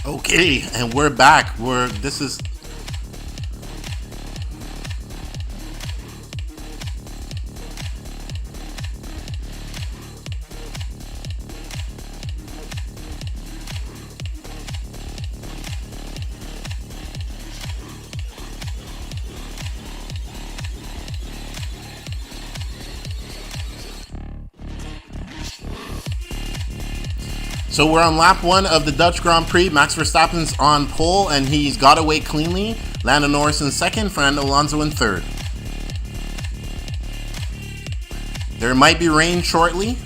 Okay, and we're back. This is So we're on lap 1 of the Dutch Grand Prix. Max Verstappen's on pole, and he's got away cleanly. Lando Norris in second, Fernando Alonso in third. There might be rain shortly,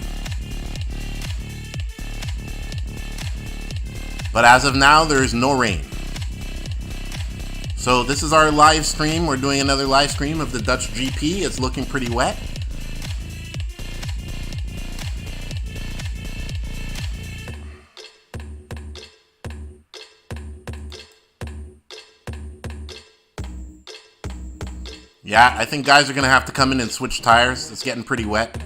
but as of now, there is no rain. So this is our live stream. We're doing another live stream of the Dutch GP. It's looking pretty wet. Yeah, I think guys are going to have to come in and switch tires. It's getting pretty wet.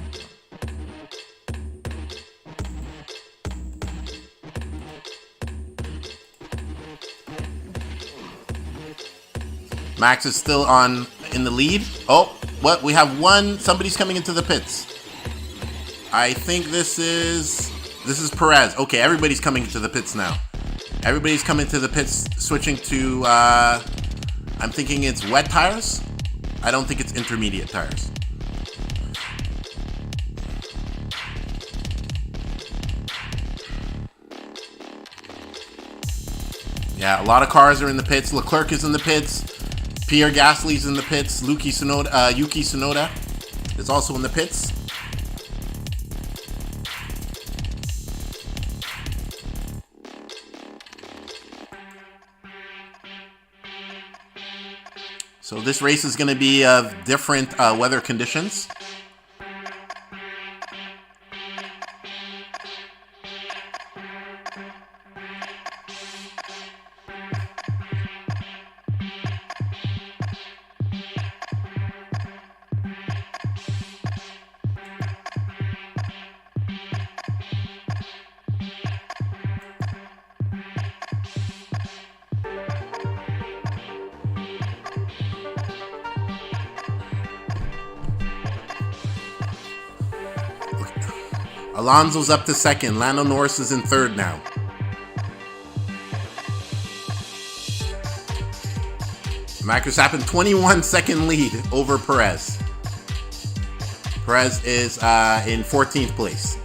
Max is still in the lead. Oh, what? We have one. Somebody's coming into the pits. I think this is Perez. Okay, everybody's coming into the pits now. Everybody's coming to the pits, switching to, I'm thinking it's wet tires. I don't think it's intermediate tires. Yeah, a lot of cars are in the pits. Leclerc is in the pits. Pierre Gasly's in the pits. Yuki Tsunoda is also in the pits. So this race is going to be of different weather conditions. Alonso's up to second. Lando Norris is in third now. Max Verstappen, 21-second lead over Perez. Perez is in 14th place.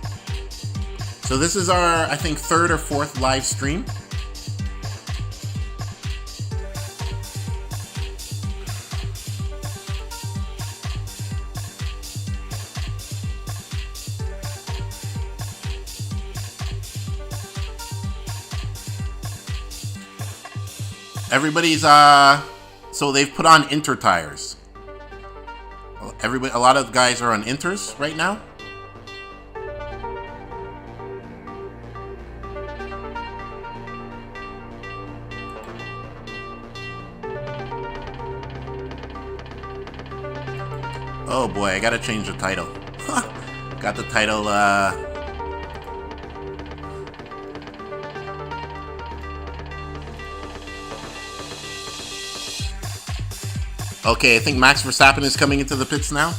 So this is our, I think, third or fourth live stream. Everybody's so they've put on Inter tires. A lot of guys are on Inters right now. Oh boy, I gotta change the title. Got the title Okay, I think Max Verstappen is coming into the pits now.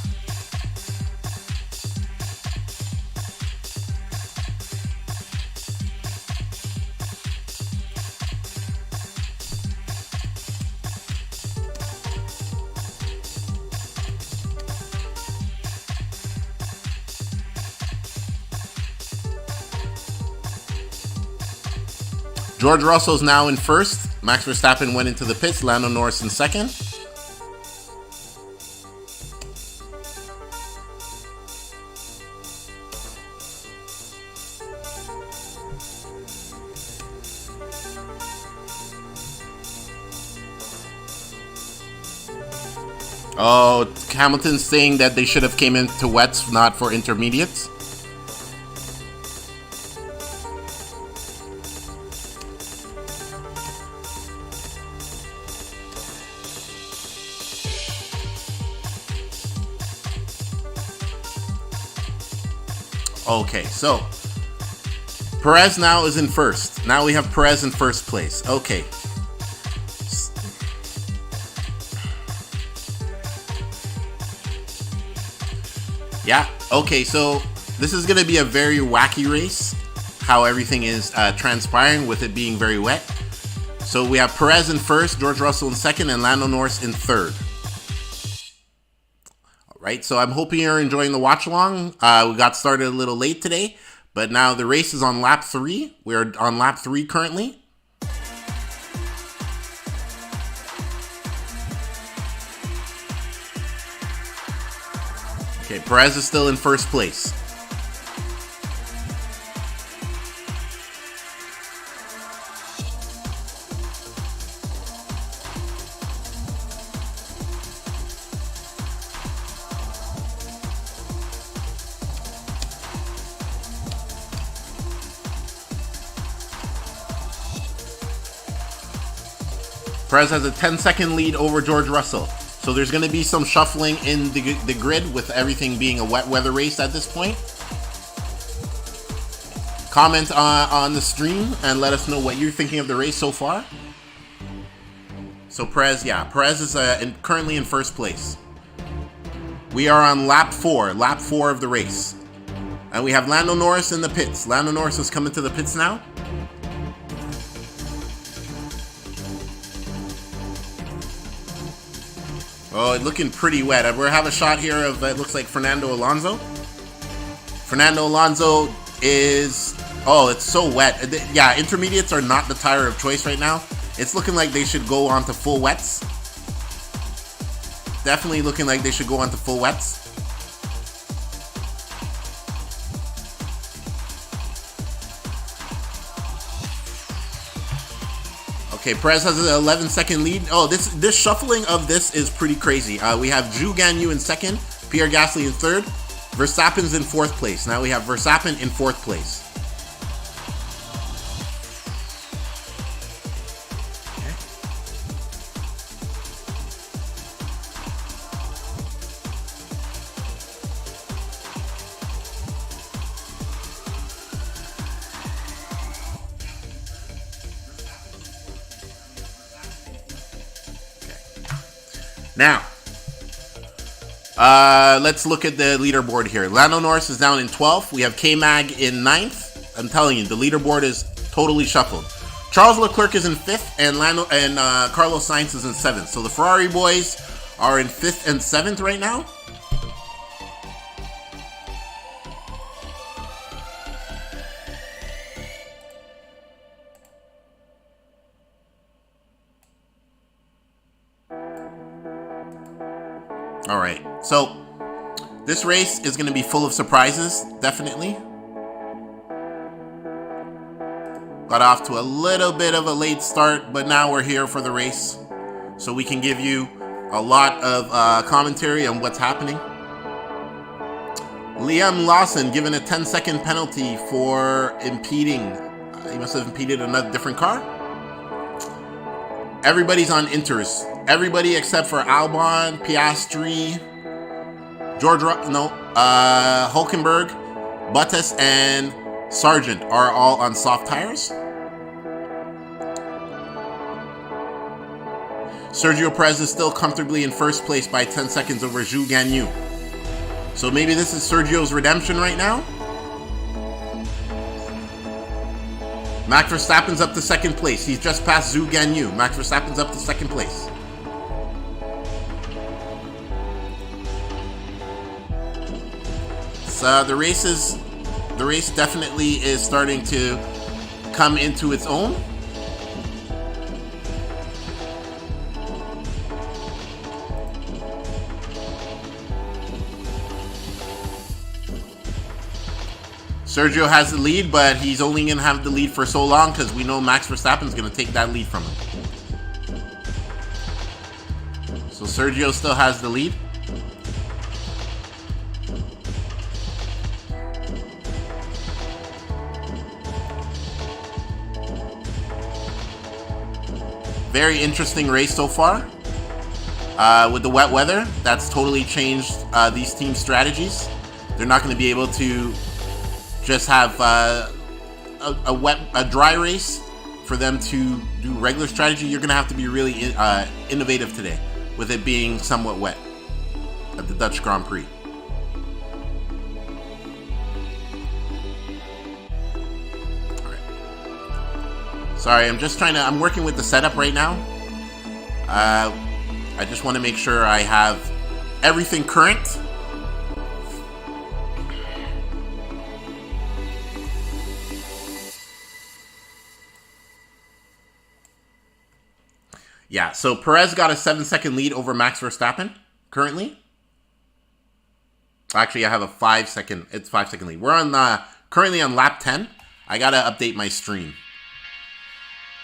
George Russell's now in first. Max Verstappen went into the pits. Lando Norris in second. Oh, Hamilton's saying that they should have came into wets, not for intermediates. Okay, so Perez now is in first. Now we have Perez in first place. Okay. Yeah, okay, so this is going to be a very wacky race, how everything is transpiring with it being very wet. So we have Perez in first, George Russell in second, and Lando Norris in third. All right, so I'm hoping you're enjoying the watch along. We got started a little late today, but now the race is on lap 3. We're on lap 3 currently. Okay, Perez is still in first place. Perez has a 10-second lead over George Russell. So there's going to be some shuffling in the grid with everything being a wet weather race at this point. Comment on the stream and let us know what you're thinking of the race so far. So Perez is currently in first place. We are on lap 4 of the race. And we have Lando Norris in the pits. Lando Norris is coming to the pits now. Oh, it's looking pretty wet. We have a shot here of, it looks like Fernando Alonso. Fernando Alonso is, oh, it's so wet. Yeah, intermediates are not the tire of choice right now. It's looking like they should go on to full wets. Definitely looking like they should go on to full wets. Okay, Perez has an 11-second lead. Oh, this shuffling of this is pretty crazy. We have Zhou Guanyu in second, Pierre Gasly in third, Verstappen's in fourth place. Now we have Verstappen in fourth place. Now, let's look at the leaderboard here. Lando Norris is down in 12th. We have K-Mag in 9th. I'm telling you, the leaderboard is totally shuffled. Charles Leclerc is in 5th, and Carlos Sainz is in 7th. So the Ferrari boys are in 5th and 7th right now. All right, so this race is going to be full of surprises, definitely. Got off to a little bit of a late start, but now we're here for the race, so we can give you a lot of commentary on what's happening. Liam Lawson given a 10-second penalty for impeding. He must have impeded another different car. Everybody's on inters. Everybody except for Albon, Piastri, Hulkenberg, Bottas, and Sargent are all on soft tires. Sergio Perez is still comfortably in first place by 10 seconds over Zhou Guanyu. So maybe this is Sergio's redemption right now. Max Verstappen's up to second place. He's just passed Zhou Guanyu. Max Verstappen's up to second place. So the race definitely is starting to come into its own. Sergio has the lead, but he's only going to have the lead for so long because we know Max Verstappen is going to take that lead from him. So Sergio still has the lead. Very interesting race so far. With the wet weather, that's totally changed these team strategies. They're not going to be able to just have a dry race for them to do regular strategy, you're gonna have to be really innovative today, with it being somewhat wet at the Dutch Grand Prix. All right. Sorry, I'm working with the setup right now. I just want to make sure I have everything current. Yeah, so Perez got a 7-second lead over Max Verstappen currently. Actually, I have a 5-second. It's 5-second lead. We're on currently on lap 10. I gotta update my stream.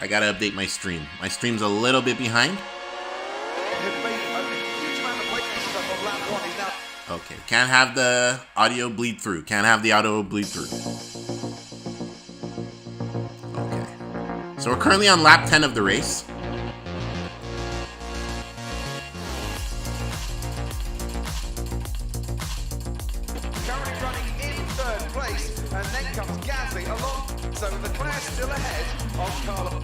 My stream's a little bit behind. Okay, can't have the audio bleed through. Okay, so we're currently on lap 10 of the race. And then comes Gasly along, so Leclerc still ahead of Carlos.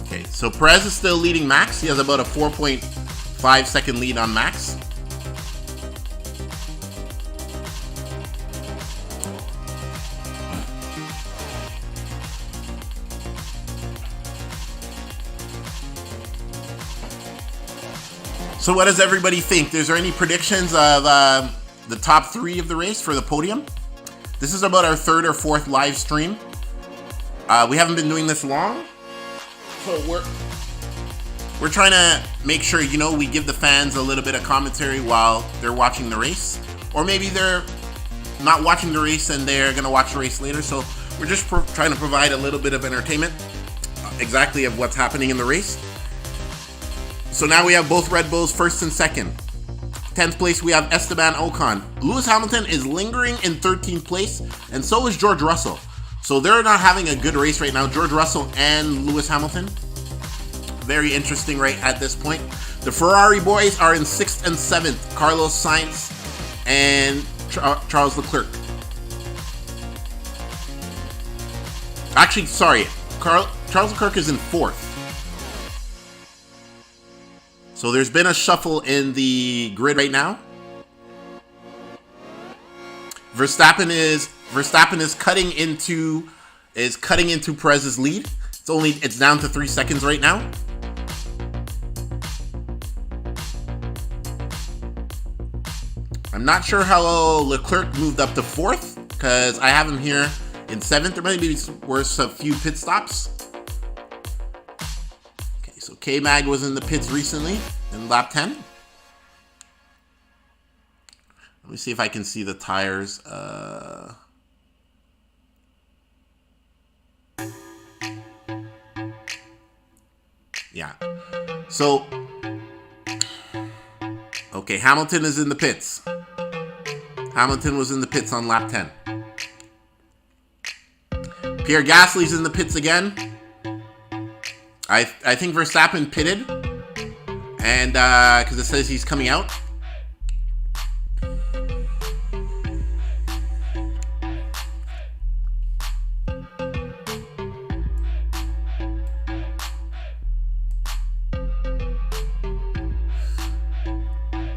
Okay, so Perez is still leading Max. He has about a 4.5 second lead on Max. So what does everybody think? Is there any predictions of the top 3 of the race for the podium? This is about our 3rd or 4th live stream. We haven't been doing this long, so we're trying to make sure, you know, we give the fans a little bit of commentary while they're watching the race, or maybe they're not watching the race and they're gonna watch the race later. So we're just trying to provide a little bit of entertainment, exactly of what's happening in the race. So now we have both Red Bulls 1st and 2nd. 10th place, we have Esteban Ocon. Lewis Hamilton is lingering in 13th place, and so is George Russell. So they're not having a good race right now, George Russell and Lewis Hamilton. Very interesting right at this point. The Ferrari boys are in 6th and 7th. Carlos Sainz and Charles Leclerc. Actually, sorry, Charles Leclerc is in 4th. So there's been a shuffle in the grid right now. Verstappen is cutting into Perez's lead. It's down to 3 seconds right now. I'm not sure how Leclerc moved up to 4th, because I have him here in 7th. There might be worth a few pit stops. So K-Mag was in the pits recently in lap 10. Let me see if I can see the tires. Yeah. So, okay, Hamilton is in the pits. Hamilton was in the pits on lap 10. Pierre Gasly's in the pits again. I think Verstappen pitted, and because it says he's coming out.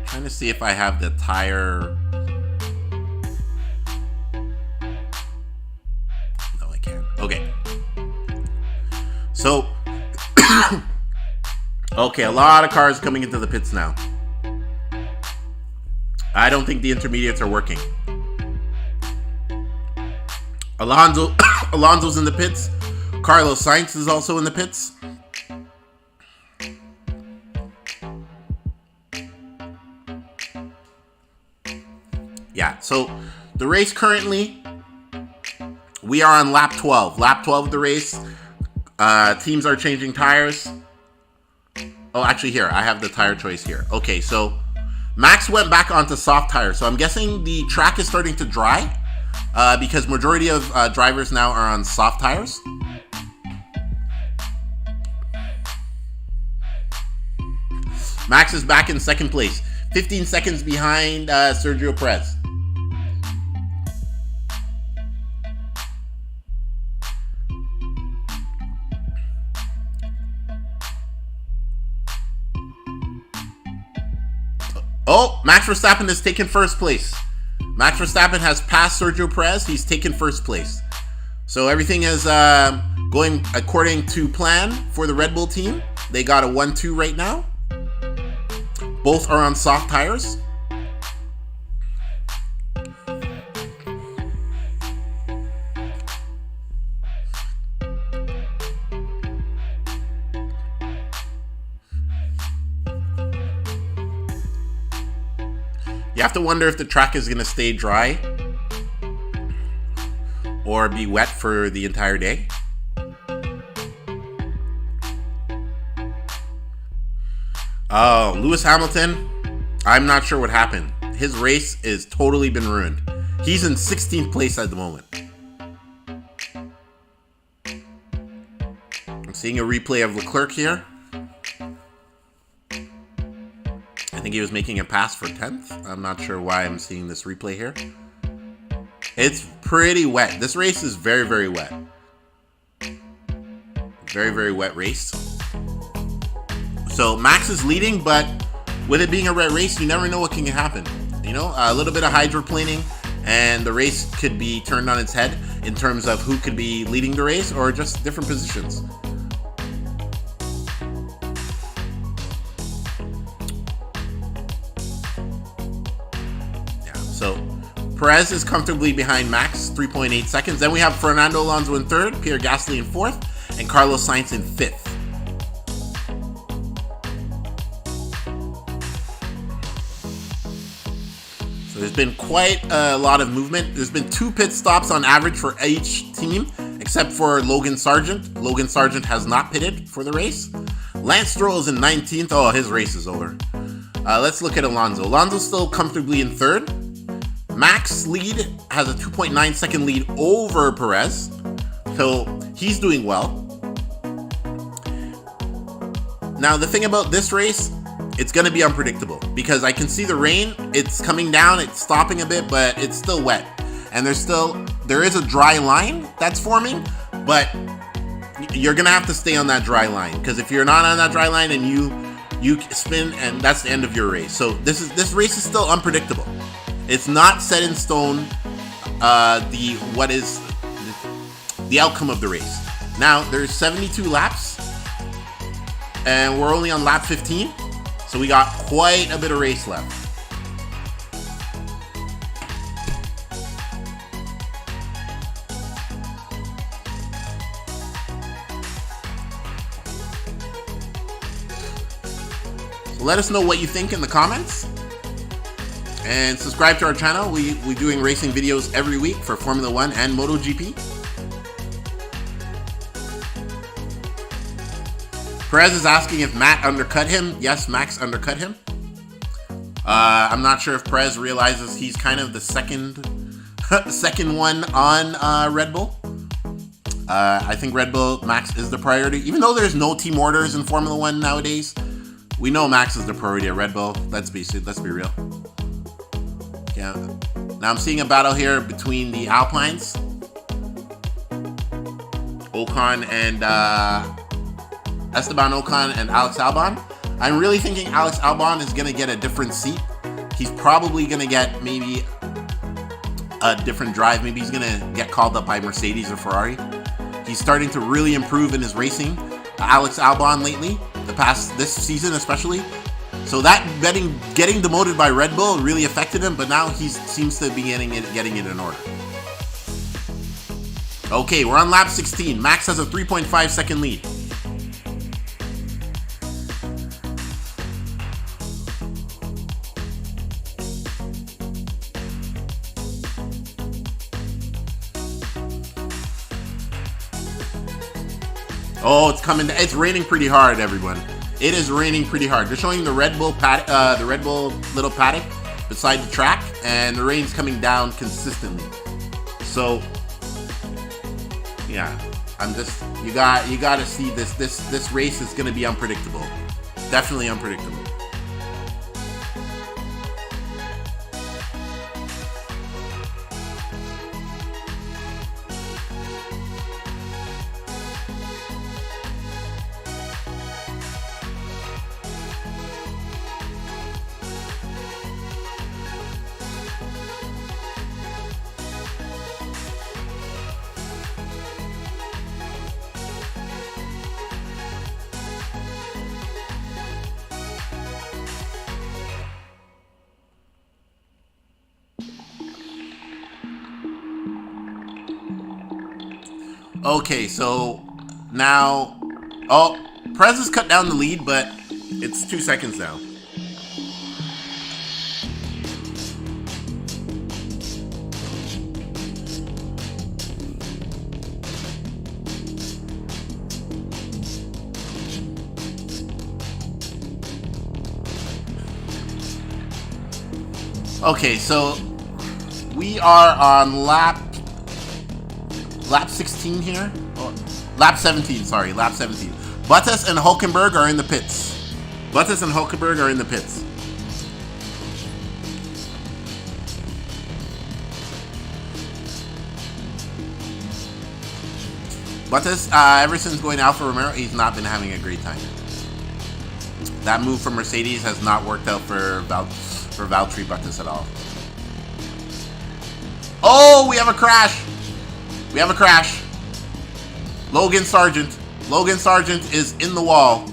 Trying to see if I have the tire. No, I can't. Okay. So. Okay, a lot of cars coming into the pits now. I don't think the intermediates are working. Alonso's in the pits. Carlos Sainz is also in the pits. Yeah, so the race currently, we are on lap 12. Lap 12 of the race. Teams are changing tires. Oh, actually here, I have the tire choice here. Okay, so Max went back onto soft tires. So I'm guessing the track is starting to dry because majority of drivers now are on soft tires. Max is back in 2nd place, 15 seconds behind Sergio Perez. Oh, Max Verstappen has taken first place. Max Verstappen has passed Sergio Perez. He's taken first place. So everything is going according to plan for the Red Bull team. They got a 1-2 right now. Both are on soft tires. You have to wonder if the track is going to stay dry or be wet for the entire day. Oh, Lewis Hamilton, I'm not sure what happened. His race is totally been ruined. He's in 16th place at the moment. I'm seeing a replay of Leclerc here. I think he was making a pass for 10th. I'm not sure why I'm seeing this replay here. It's pretty wet. This race is very, very wet. Very, very wet race. So Max is leading, but with it being a wet race, you never know what can happen. You know, a little bit of hydroplaning and the race could be turned on its head in terms of who could be leading the race or just different positions. So Perez is comfortably behind Max, 3.8 seconds. Then we have Fernando Alonso in third, Pierre Gasly in fourth, and Carlos Sainz in fifth. So there's been quite a lot of movement. There's been 2 pit stops on average for each team, except for Logan Sargent. Logan Sargent has not pitted for the race. Lance Stroll is in 19th. Oh, his race is over. Let's look at Alonso. Alonso's still comfortably in third. Max lead has a 2.9 second lead over Perez, so he's doing well. Now the thing about this race, it's going to be unpredictable because I can see the rain, it's coming down, it's stopping a bit, but it's still wet. And there is a dry line that's forming, but you're going to have to stay on that dry line because if you're not on that dry line and you spin, and that's the end of your race. So this race is still unpredictable. It's not set in stone what is the outcome of the race. Now, there's 72 laps, and we're only on lap 15, so we got quite a bit of race left. So let us know what you think in the comments. And subscribe to our channel. We're doing racing videos every week for Formula 1 and MotoGP. Perez is asking if Matt undercut him. Yes, Max undercut him. I'm not sure if Perez realizes he's kind of the second one on Red Bull. I think Red Bull, Max is the priority. Even though there's no team orders in Formula 1 nowadays, we know Max is the priority at Red Bull. Let's be real. Yeah. Now I'm seeing a battle here between the Alpines, Ocon and Esteban Ocon and Alex Albon. I'm really thinking Alex Albon is gonna get a different seat. He's probably gonna get maybe a different drive. Maybe he's gonna get called up by Mercedes or Ferrari. He's starting to really improve in his racing. Alex Albon lately, this season especially. So that getting demoted by Red Bull really affected him, but now he seems to be getting it in order. Okay, we're on lap 16. Max has a 3.5 second lead. Oh, it's coming. It's raining pretty hard, everyone. It is raining pretty hard. They're showing the Red Bull little paddock beside the track, and the rain's coming down consistently. So, yeah, you got to see this race is going to be unpredictable. Definitely unpredictable. Okay, so now, oh, Perez has cut down the lead, but it's 2 seconds now. Okay, so we are on lap 16 here. Oh, lap 17, sorry, lap 17. Bottas and Hulkenberg are in the pits. Bottas and Hulkenberg are in the pits. Bottas, ever since going Alfa Romeo, he's not been having a great time. That move from Mercedes has not worked out for Valtteri Bottas at all. Oh, we have a crash. We have a crash. Logan Sargent. Logan Sargent is in the wall.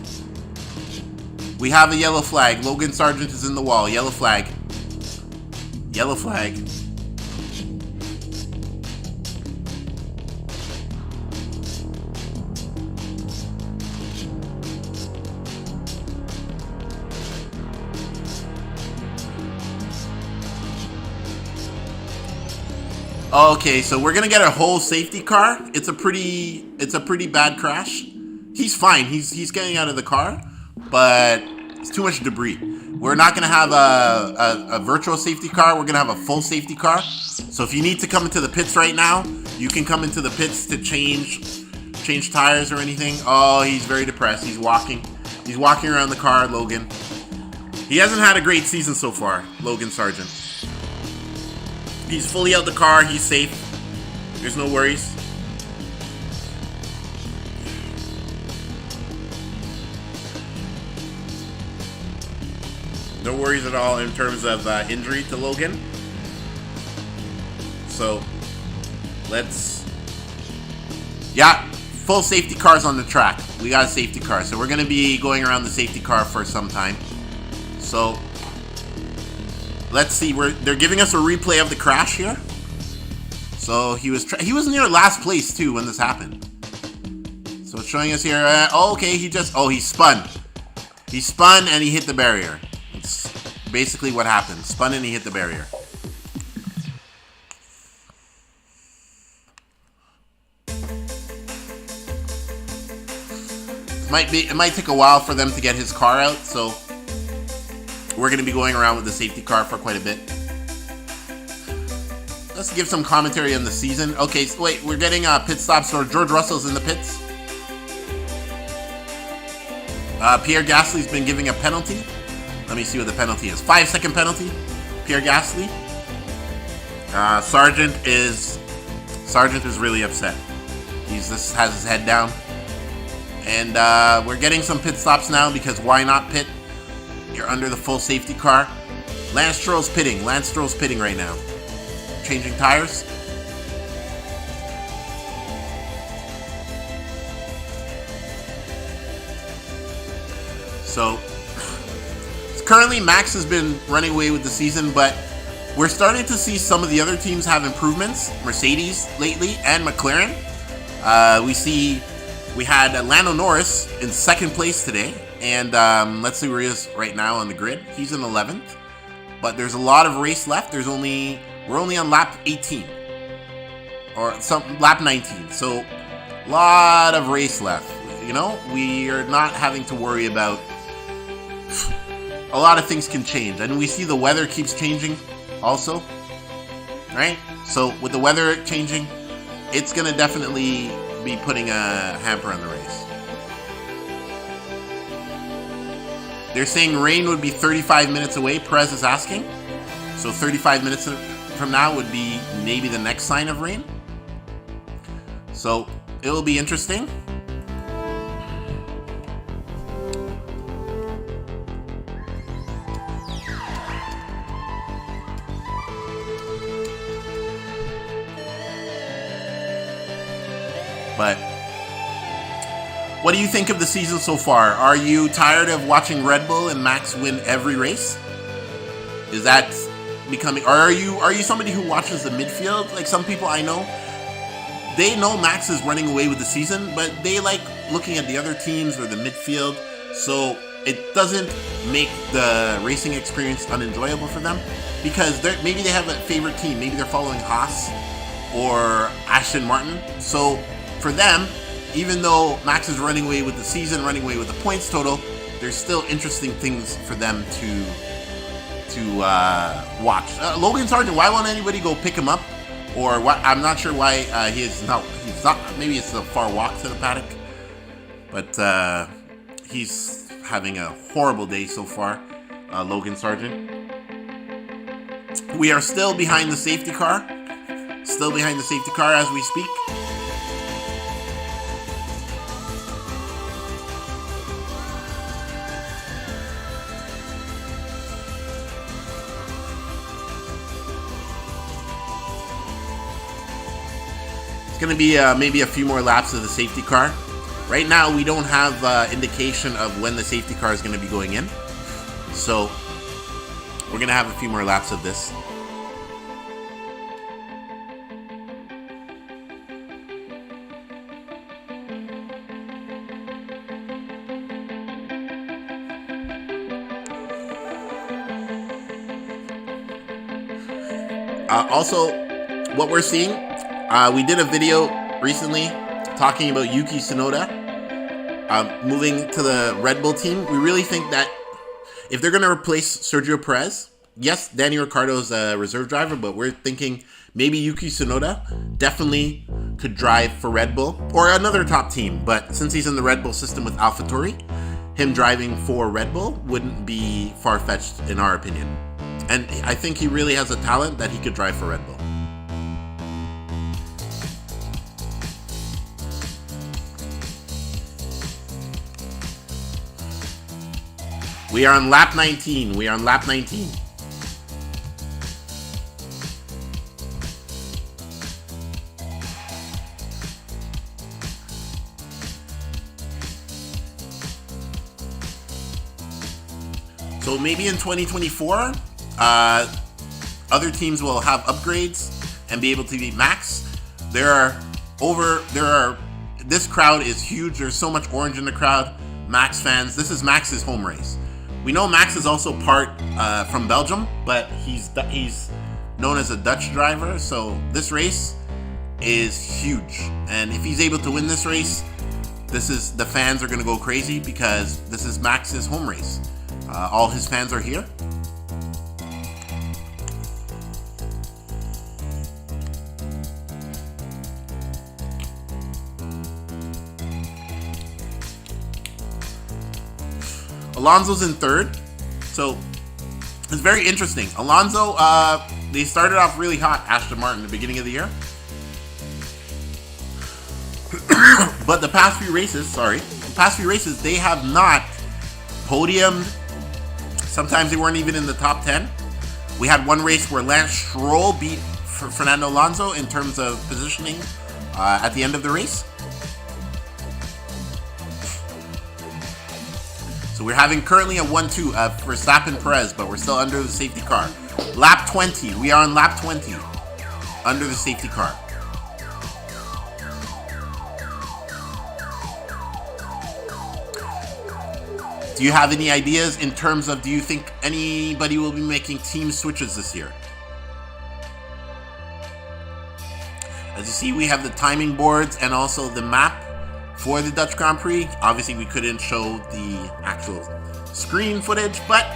We have a yellow flag. Logan Sargent is in the wall. Yellow flag. Yellow flag. Okay, so we're gonna get a whole safety car. It's a pretty bad crash. He's fine. He's getting out of the car, but it's too much debris. We're not gonna have a virtual safety car. We're gonna have a full safety car. So if you need to come into the pits right now, you can come into the pits to change tires or anything. Oh, he's very depressed. He's walking around the car, Logan. He hasn't had a great season so far, Logan Sargent. He's fully out the car. He's safe. There's no worries. No worries at all in terms of injury to Logan. So, yeah, full safety cars on the track. We got a safety car. So we're going to be going around the safety car for some time. So, let's see. They're giving us a replay of the crash here. So he was near last place too when this happened. So it's showing us here. Okay, he spun. He spun and he hit the barrier. It's basically what happened. Spun and he hit the barrier. It might take a while for them to get his car out. So we're going to be going around with the safety car for quite a bit. Let's give some commentary on the season. Okay, so wait, we're getting pit stops. So George Russell's in the pits. Pierre Gasly's been giving a penalty. Let me see what the penalty is. 5-second penalty. Pierre Gasly. Sargent is really upset. He just has his head down. And we're getting some pit stops now because why not pit? You're under the full safety car. Lance Stroll's pitting. Lance Stroll's pitting right now. Changing tires. So, currently Max has been running away with the season, but we're starting to see some of the other teams have improvements. Mercedes lately and McLaren. We had Lando Norris in second place today. And let's see where he is right now on the grid. He's in 11th. But there's a lot of race left. We're only on lap 18. Or lap 19. So, a lot of race left. You know, we are not having to worry about... A lot of things can change. And we see the weather keeps changing also. Right? So, with the weather changing, it's going to definitely be putting a hamper on the race. They're saying rain would be 35 minutes away, Perez is asking. So 35 minutes from now would be maybe the next sign of rain. So it'll be interesting. But what do you think of the season so far? Are you tired of watching Red Bull and Max win every race? Is that becoming... Are you somebody who watches the midfield? Like some people I know, they know Max is running away with the season, but they like looking at the other teams or the midfield, so it doesn't make the racing experience unenjoyable for them, because maybe they have a favorite team. Maybe they're following Haas or Aston Martin. So for them, even though Max is running away with the season, running away with the points total, there's still interesting things for them to watch. Logan Sargent, why won't anybody go pick him up? Or what? I'm not sure why he's not. Maybe it's a far walk to the paddock, but he's having a horrible day so far. Logan Sargent. We are still behind the safety car. Still behind the safety car as we speak. It's going to be maybe a few more laps of the safety car. Right now, we don't have indication of when the safety car is going to be going in. So, we're going to have a few more laps of this. Also, what we're seeing, we did a video recently talking about Yuki Tsunoda moving to the Red Bull team. We really think that if they're going to replace Sergio Perez, yes, Danny Ricciardo's a reserve driver, but we're thinking maybe Yuki Tsunoda definitely could drive for Red Bull or another top team. But since he's in the Red Bull system with AlphaTauri, him driving for Red Bull wouldn't be far-fetched in our opinion. And I think he really has a talent that he could drive for Red Bull. We are on lap 19. We are on lap 19. So maybe in 2024, other teams will have upgrades and be able to beat Max. This crowd is huge. There's so much orange in the crowd. Max fans. This is Max's home race. We know Max is also part from Belgium, but he's known as a Dutch driver. So this race is huge, and if he's able to win this race, the fans are going to go crazy because this is Max's home race. All his fans are here. Alonso's in third, so it's very interesting. Alonso, they started off really hot, Aston Martin, at the beginning of the year. But the past few races, they have not podiumed. Sometimes they weren't even in the top 10. We had one race where Lance Stroll beat Fernando Alonso in terms of positioning at the end of the race. So we're having currently a 1-2 for Verstappen Perez, but we're still under the safety car. Lap 20. We are on lap 20 under the safety car. Do you have any ideas in terms of, do you think anybody will be making team switches this year? As you see, we have the timing boards and also the map for the Dutch Grand Prix. Obviously, we couldn't show the actual screen footage, but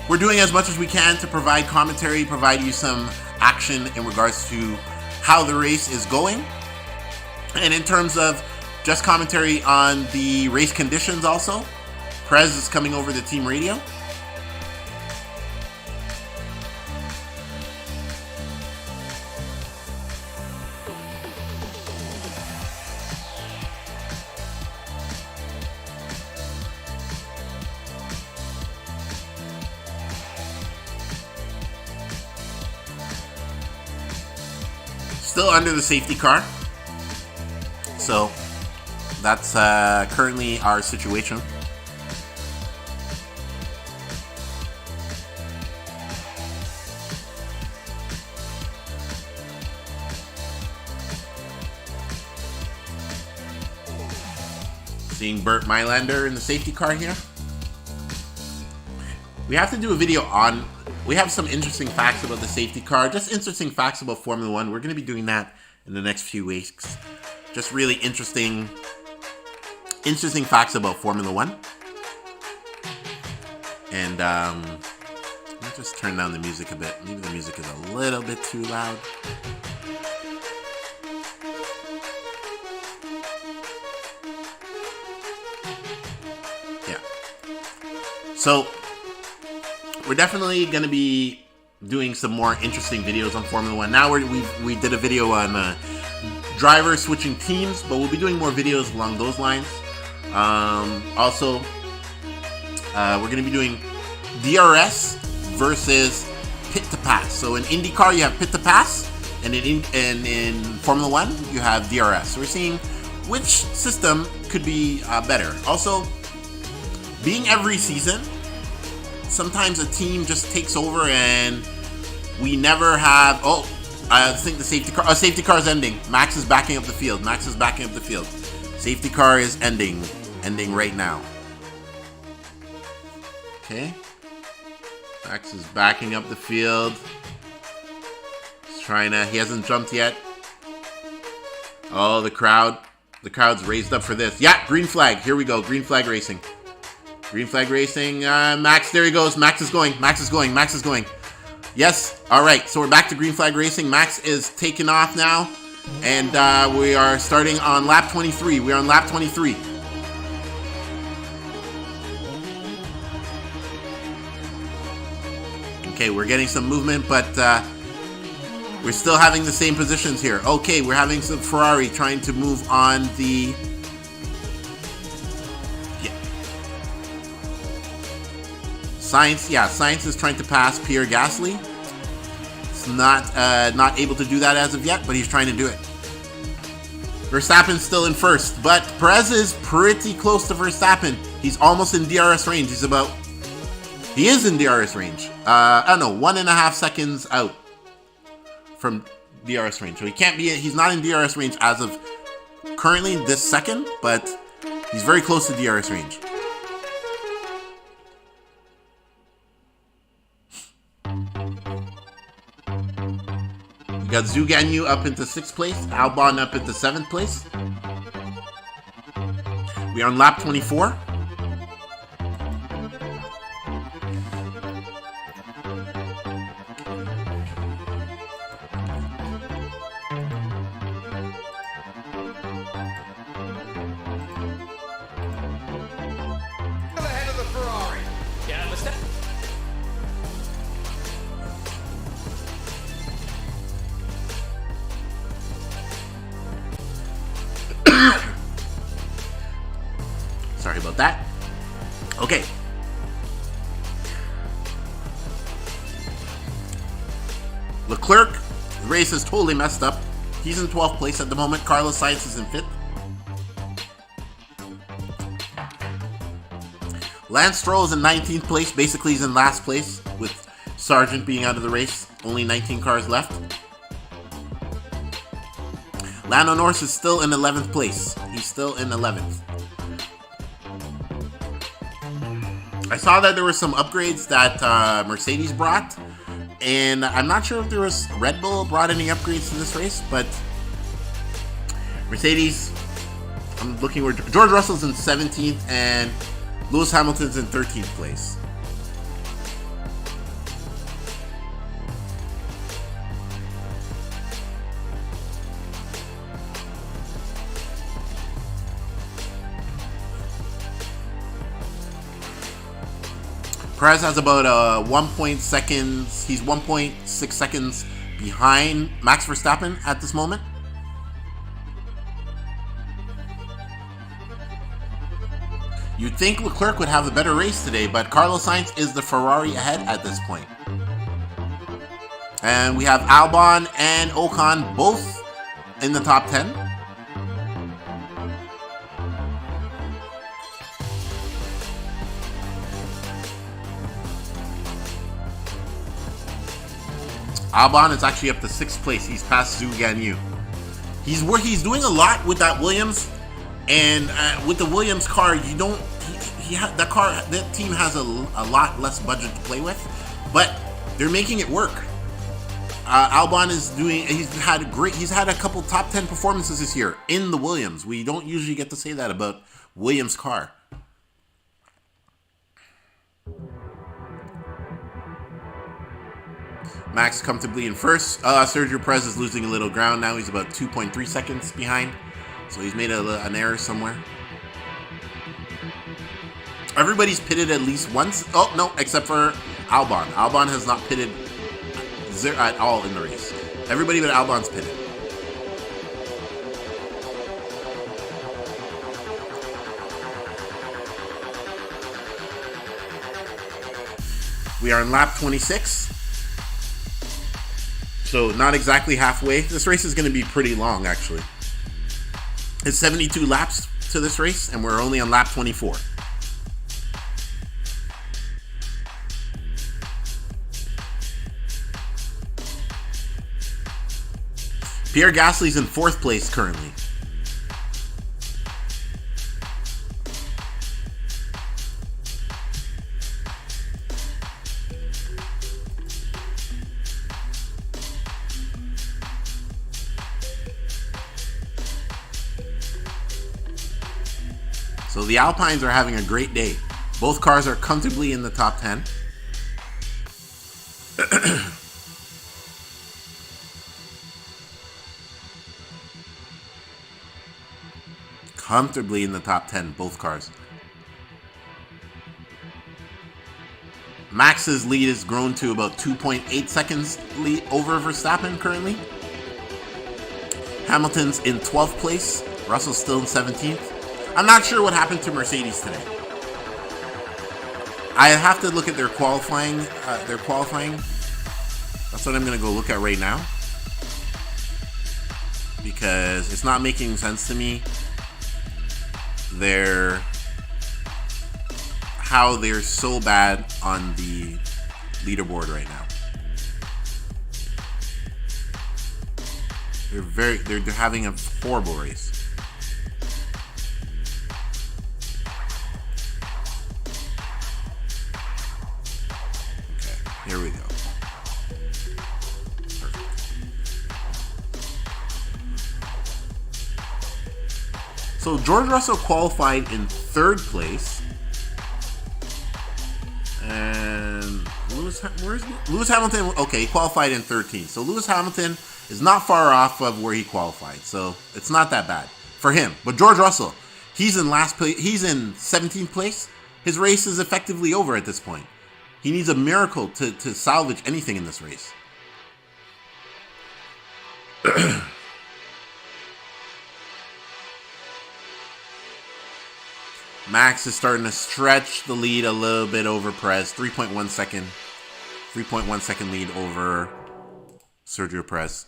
we're doing as much as we can to provide commentary, provide you some action in regards to how the race is going. And in terms of just commentary on the race conditions also, Perez is coming over the team radio. Still under the safety car. So that's currently our situation. Seeing Burt Mylander in the safety car here. We have to do a video on... We have some interesting facts about the safety car. Just interesting facts about Formula 1. We're going to be doing that in the next few weeks. Just really interesting facts about Formula 1. And let's just turn down the music a bit. Maybe the music is a little bit too loud. Yeah. So we're definitely going to be doing some more interesting videos on Formula 1. Now we did a video on drivers switching teams, but we'll be doing more videos along those lines. Also, we're going to be doing DRS versus pit to pass. So in IndyCar, you have pit to pass, and in Formula 1, you have DRS. So we're seeing which system could be better. Also, being every season, sometimes a team just takes over and we never have... Oh, I think the safety car is ending. Max is backing up the field. Safety car is ending right now. Okay. Max is backing up the field. He's he hasn't jumped yet. Oh, the crowd's raised up for this. Yeah, green flag. Here we go. Green flag racing. Max, there he goes. Max is going. Yes. All right. So we're back to green flag racing. Max is taking off now. And we are starting on lap 23. We're on lap 23. Okay, we're getting some movement, but we're still having the same positions here. Okay, we're having some Ferrari trying to move on the... Science is trying to pass Pierre Gasly. It's not able to do that as of yet, but he's trying to do it. Verstappen's still in first, but Perez is pretty close to Verstappen. He's almost in DRS range. He is in DRS range. I don't know, 1.5 seconds out from DRS range. So he's not in DRS range as of currently this second, but he's very close to DRS range. We got Zhu Ganyu up into 6th place, Albon up into 7th place. We are on lap 24. Ahead of the Ferrari. Yeah, understand. Sorry about that. Okay. Leclerc, the race is totally messed up. He's in 12th place at the moment. Carlos Sainz is in 5th. Lance Stroll is in 19th place. Basically, he's in last place with Sargent being out of the race. Only 19 cars left. Lando Norris is still in 11th place. He's still in 11th. I saw that there were some upgrades that Mercedes brought, and I'm not sure if there was Red Bull brought any upgrades to this race, but Mercedes, I'm looking where George Russell's in 17th and Lewis Hamilton's in 13th place. Perez has about 1.6 seconds. He's 1.6 seconds behind Max Verstappen at this moment. You'd think Leclerc would have a better race today, but Carlos Sainz is the Ferrari ahead at this point. And we have Albon and Ocon both in the top 10. Albon is actually up to 6th place. He's past Zhu Ganyu. He's doing a lot with that Williams. And with the Williams car, you don't. That team has a lot less budget to play with, but they're making it work. Albon is doing. He's had a couple top 10 performances this year in the Williams. We don't usually get to say that about Williams' car. Max comfortably in first. Sergio Perez is losing a little ground now. He's about 2.3 seconds behind, so he's made an error somewhere. Everybody's pitted at least once. Oh no, except for Albon. Albon has not pitted at all in the race. Everybody but Albon's pitted. We are in lap 26. So not exactly halfway. This race is going to be pretty long, actually. It's 72 laps to this race, and we're only on lap 24. Pierre Gasly's in 4th place currently. So the Alpines are having a great day. Both cars are comfortably in the top 10. Comfortably in the top 10, both cars. Max's lead has grown to about 2.8 seconds lead over Verstappen currently. Hamilton's in 12th place. Russell's still in 17th. I'm not sure what happened to Mercedes today. I have to look at their qualifying. That's what I'm going to go look at right now. Because it's not making sense to me. How they're so bad on the leaderboard right now. They're having a horrible race. Okay, here we go. So George Russell qualified in 3rd place, and Lewis Hamilton? Okay, he qualified in 13th. So Lewis Hamilton is not far off of where he qualified, so it's not that bad for him. But George Russell, he's in last place. He's in 17th place. His race is effectively over at this point. He needs a miracle to salvage anything in this race. Max is starting to stretch the lead a little bit over Perez. 3.1 second lead over Sergio Perez.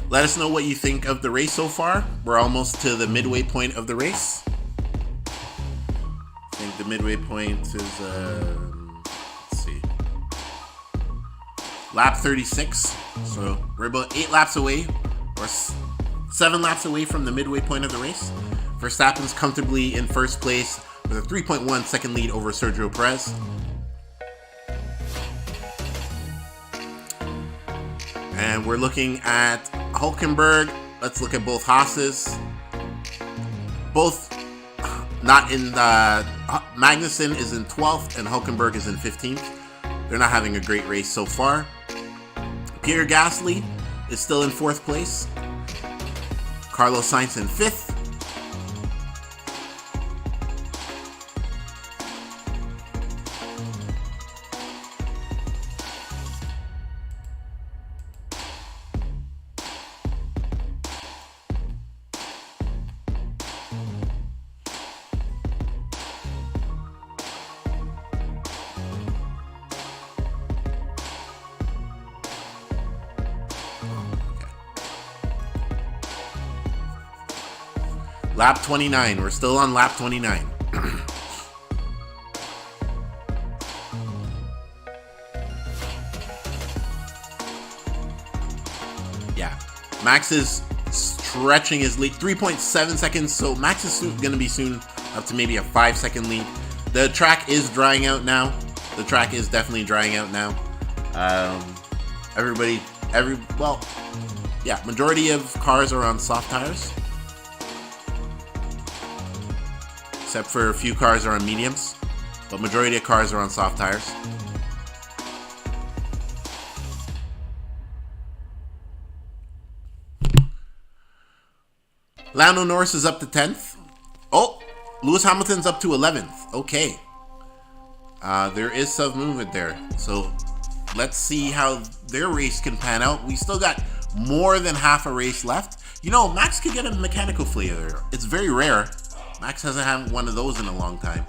Let us know what you think of the race so far. We're almost to the midway point of the race. I think the midway point is, let's see, lap 36. So we're about 8 laps away, or 7 laps away from the midway point of the race. Verstappen's comfortably in 1st place with a 3.1 second lead over Sergio Perez. And we're looking at Hülkenberg. Let's look at both Haas's. Both not in the... Magnussen is in 12th and Hülkenberg is in 15th. They're not having a great race so far. Pierre Gasly is still in 4th place. Carlos Sainz in 5th. Lap 29. We're still on lap 29. Yeah. Max is stretching his lead. 3.7 seconds. So Max is going to be soon up to maybe a 5-second lead. The track is drying out now. The track is definitely drying out now. Majority of cars are on soft tires. Except for a few cars are on mediums. But majority of cars are on soft tires. Lando Norris is up to 10th. Oh, Lewis Hamilton's up to 11th. Okay. There is some movement there. So let's see how their race can pan out. We still got more than half a race left. You know, Max could get a mechanical failure. It's very rare. Max hasn't had one of those in a long time.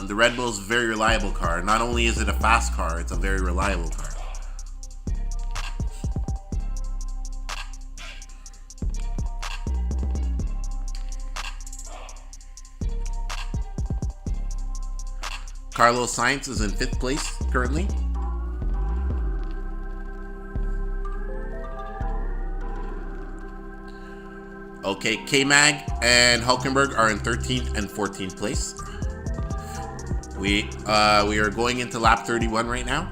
The Red Bull's a very reliable car. Not only is it a fast car, it's a very reliable car. Carlos Sainz is in 5th place currently. Okay, K-Mag and Hulkenberg are in 13th and 14th place. We are going into lap 31 right now.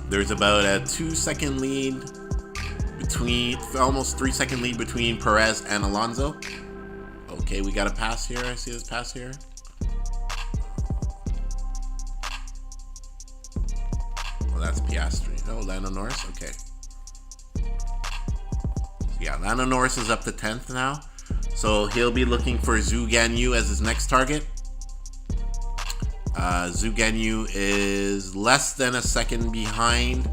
There's about a 2-second lead between, almost 3-second lead between Perez and Alonso. Okay, we got a pass here. I see this pass here. Well, that's Piastri. Oh, Lando Norris. Okay. So yeah, Lando Norris is up to 10th now. So he'll be looking for Zhou Guanyu as his next target. Zhou Guanyu is less than a second behind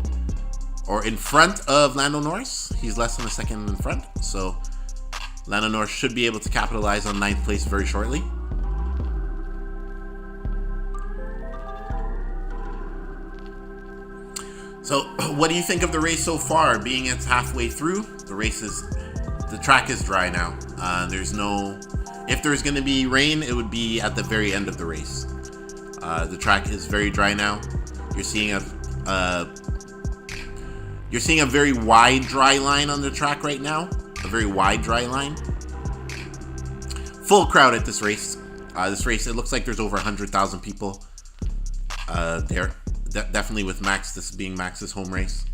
or in front of Lando Norris. He's less than a second in front. So Lando Norris should be able to capitalize on 9th place very shortly. So what do you think of the race so far? Being it's halfway through, the track is dry now. If there's going to be rain, it would be at the very end of the race. The track is very dry now. You're seeing a very wide dry line on the track right now. A very wide dry line. Full crowd at this race. It looks like there's over 100,000 people there. Definitely with Max, this being Max's home race.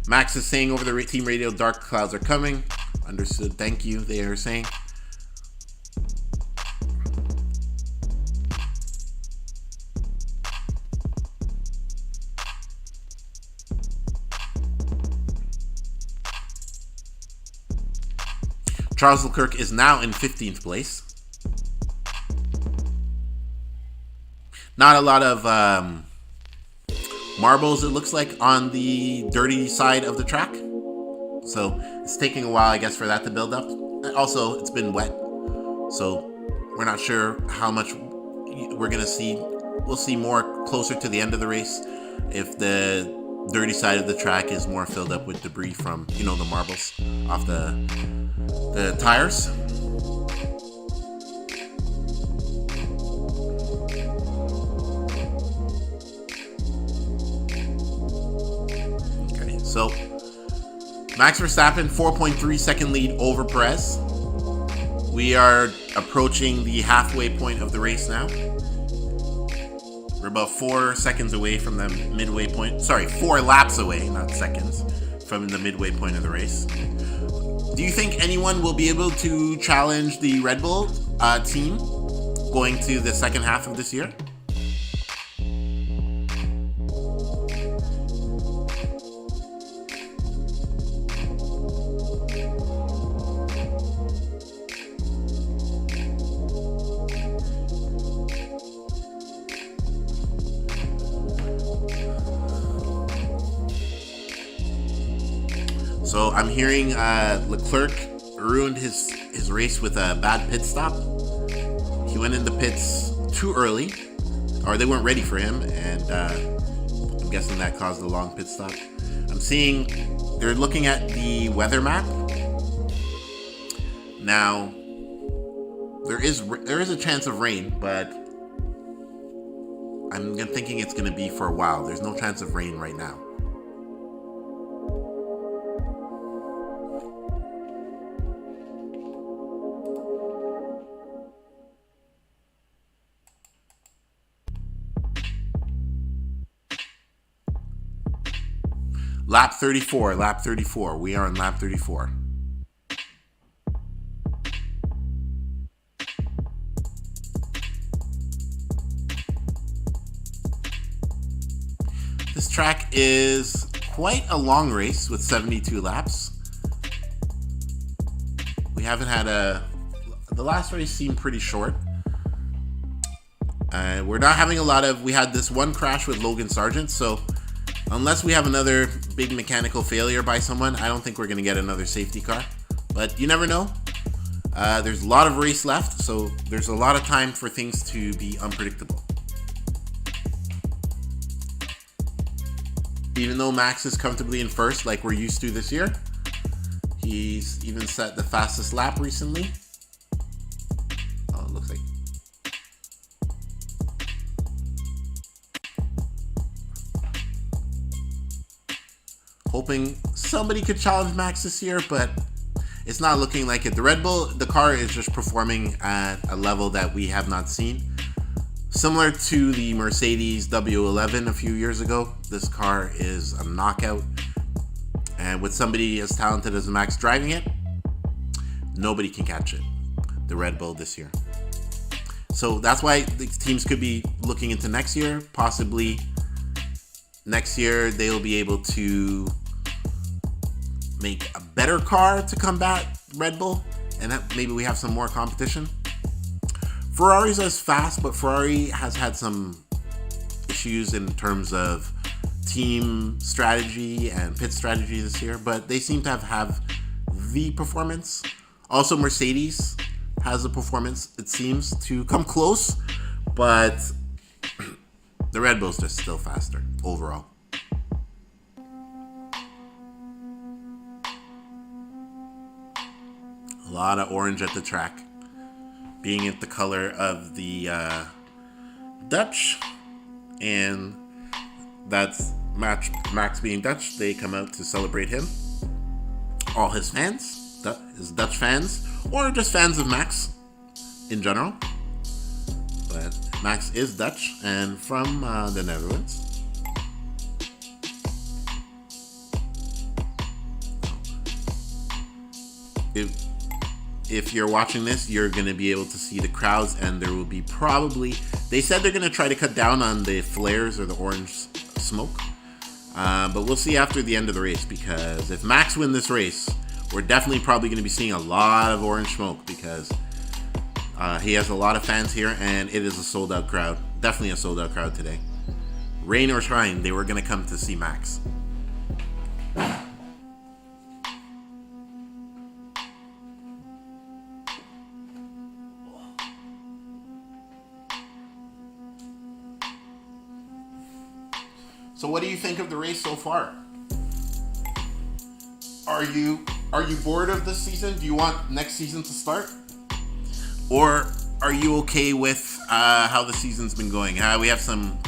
Max is saying over the team radio, dark clouds are coming. Understood, thank you, they are saying. Charles Leclerc is now in 15th place. Not a lot of marbles, it looks like, on the dirty side of the track. So it's taking a while, I guess, for that to build up. Also, it's been wet. So we're not sure how much we're going to see. We'll see more closer to the end of the race if the dirty side of the track is more filled up with debris from, the marbles off the tires. Okay, so Max Verstappen 4.3 second lead over Perez. We are approaching the halfway point of the race now. We're about 4 seconds away from the midway point. Sorry, 4 laps away, not seconds, from the midway point of the race. Do you think anyone will be able to challenge the Red Bull team going to the second half of this year? So I'm hearing Leclerc ruined his race with a bad pit stop. He went in the pits too early. or they weren't ready for him, and I'm guessing that caused the long pit stop. I'm seeing they're looking at the weather map. Now, there is a chance of rain, but I'm thinking it's going to be for a while. There's no chance of rain right now. Lap 34, lap 34. We are on lap 34. This track is quite a long race with 72 laps. We haven't had the last race seemed pretty short. We're not having a lot of, we had this one crash with Logan Sargent, so unless we have another big mechanical failure by someone, I don't think we're going to get another safety car. But you never know. There's a lot of race left, so there's a lot of time for things to be unpredictable. Even though Max is comfortably in first like we're used to this year, he's even set the fastest lap recently. Oh, it looks like. Hoping somebody could challenge Max this year, but it's not looking like it. The Red Bull, the car is just performing at a level that we have not seen. Similar to the Mercedes W11 a few years ago, this car is a knockout. And with somebody as talented as Max driving it, nobody can catch it. The Red Bull this year. So that's why the teams could be looking into next year. Possibly next year they'll be able to make a better car to combat Red Bull, and maybe we have some more competition. Ferrari's as fast, but Ferrari has had some issues in terms of team strategy and pit strategy this year, but they seem to have the performance. Also, Mercedes has a performance, it seems, to come close, but the Red Bull's just still faster overall. A lot of orange at the track, being it the color of the Dutch, and that's Max being Dutch. They come out to celebrate him. All his fans, his Dutch fans, or just fans of Max in general. But Max is Dutch and from the Netherlands. If you're watching this, you're going to be able to see the crowds, and there will be probably, they said they're going to try to cut down on the flares or the orange smoke, but we'll see after the end of the race, because if Max wins this race, we're definitely probably going to be seeing a lot of orange smoke, because he has a lot of fans here, and it is a sold out crowd. Definitely a sold out crowd today. Rain or shine, they were going to come to see Max. So what do you think of the race so far? Are you bored of this season? Do you want next season to start? Or are you okay with how the season's been going? We have some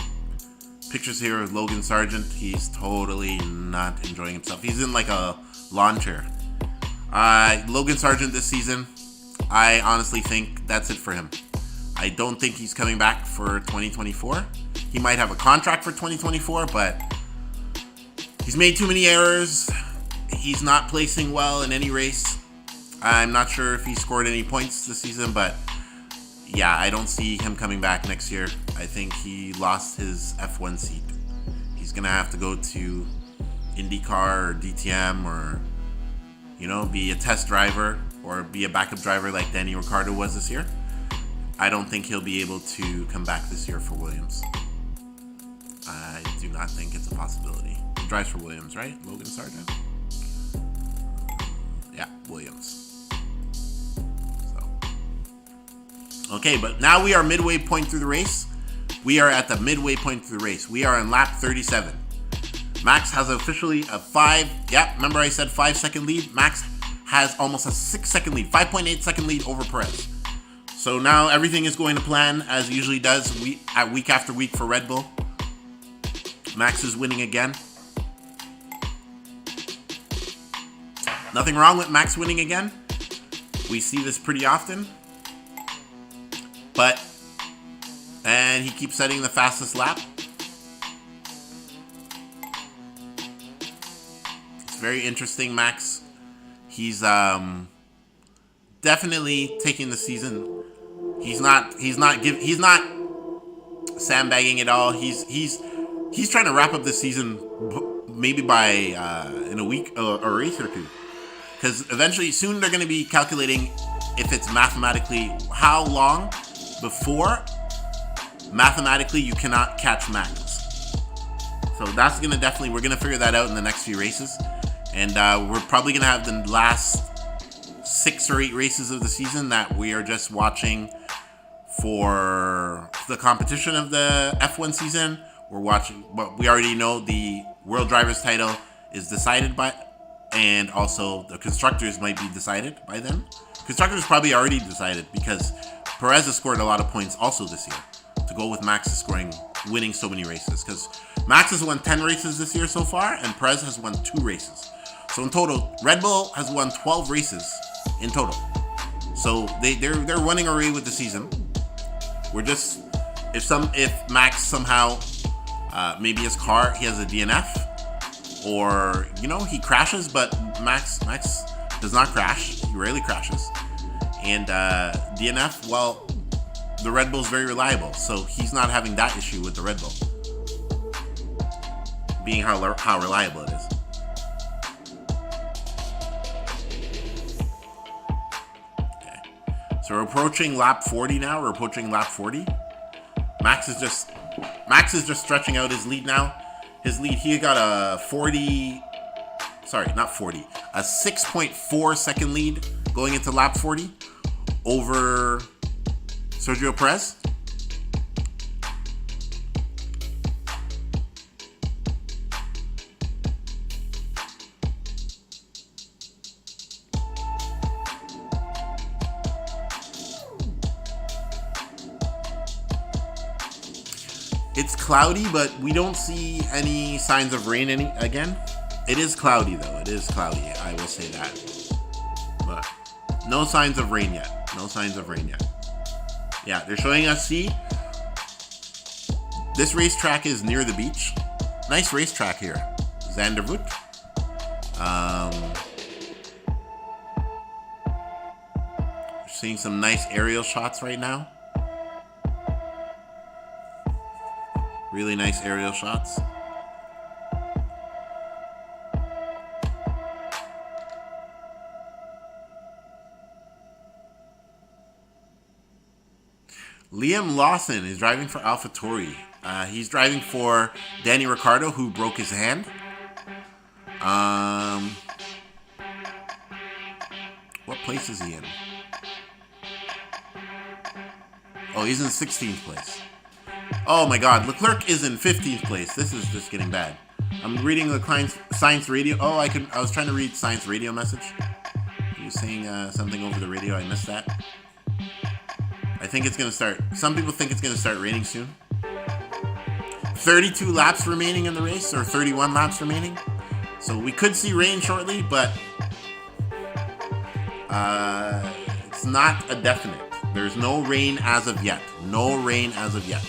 pictures here of Logan Sargent. He's totally not enjoying himself. He's in like a lawn chair. Logan Sargent this season, I honestly think that's it for him. I don't think he's coming back for 2024. He might have a contract for 2024, but he's made too many errors. He's not placing well in any race. I'm not sure if he scored any points this season, but yeah, I don't see him coming back next year. I think he lost his F1 seat. He's going to have to go to IndyCar or DTM, or, you know, be a test driver or be a backup driver like Danny Ricciardo was this year. I don't think he'll be able to come back this year for Williams. I do not think it's a possibility. He drives for Williams, right? Logan Sargent? Yeah, Williams. So. Okay, but now we are midway point through the race. we are at the midway point of the race. We are on lap 37. Max has officially a 5, remember I said 5-second lead? Max has almost a 6-second lead, 5.8 second lead over Perez. So now everything is going to plan as it usually does week after week for Red Bull. Max is winning again. Nothing wrong with Max winning again. We see this pretty often. And he keeps setting the fastest lap. It's very interesting, Max. He's definitely taking the season. He's not sandbagging at all. He's trying to wrap up the season maybe by in a week or a race or two. Because eventually, soon they're going to be calculating if it's mathematically how long before mathematically you cannot catch Max. So that's going to we're going to figure that out in the next few races. And we're probably going to have the last 6 or 8 races of the season that we are just watching for the competition of the F1 season. We're watching, but we already know the World Drivers title is decided by, and also the Constructors might be decided by then. Constructors probably already decided because Perez has scored a lot of points also this year to go with Max winning so many races. Because Max has won 10 races this year so far, and Perez has won 2 races. So in total, Red Bull has won 12 races in total. So they're running away with the season. We're just if Max somehow maybe his car he has a DNF or he crashes, but Max does not crash. He rarely crashes. And DNF, well, the Red Bull's very reliable, so he's not having that issue with the Red Bull being how reliable it is. So we're approaching lap 40 now. We're approaching lap 40. Max is just stretching out his lead now. His lead, he got a 6.4 second lead going into lap 40 over Sergio Perez. It's cloudy, but we don't see any signs of rain again. It is cloudy, though. It is cloudy. I will say that. But no signs of rain yet. No signs of rain yet. Yeah, they're showing us, see, this racetrack is near the beach. Nice racetrack here. Zandervoort. Seeing some nice aerial shots right now. Really nice aerial shots. Liam Lawson is driving for AlphaTauri. He's driving for Danny Ricciardo, who broke his hand. What place is he in? Oh, he's in 16th place. Oh my God, Leclerc is in 15th place. This is just getting bad. I'm reading the Science Radio. Oh, I was trying to read Science Radio message. He was saying something over the radio. I missed that. I think it's going to start. Some people think it's going to start raining soon. 32 laps remaining in the race, or 31 laps remaining. So we could see rain shortly, but it's not a definite. There's no rain as of yet. No rain as of yet.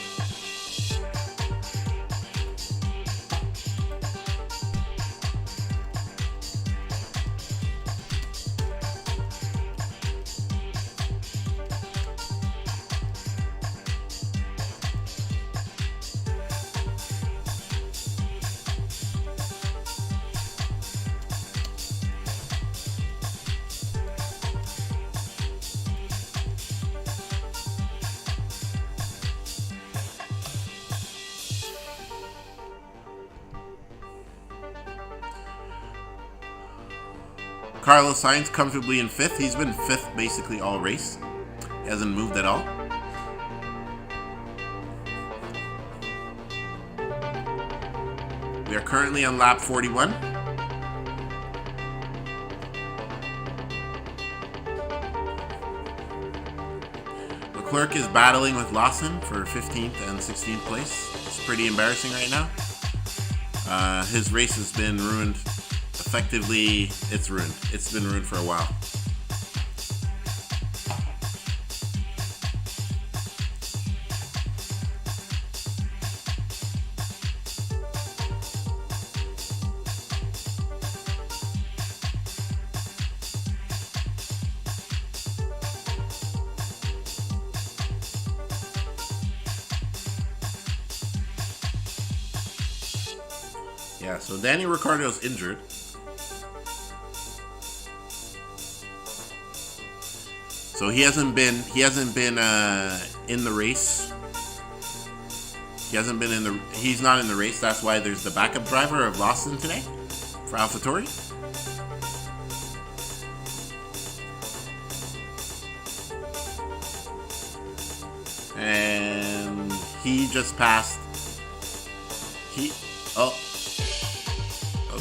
Carlos Sainz comfortably in 5th. He's been 5th basically all race. He hasn't moved at all. We are currently on lap 41. Leclerc is battling with Lawson for 15th and 16th place. It's pretty embarrassing right now. His race has been ruined. Effectively, it's ruined. It's been ruined for a while. Yeah, so Danny Ricciardo's injured. So he hasn't been in the race. He's not in the race. That's why there's the backup driver of Lawson today for AlphaTauri. And he just passed.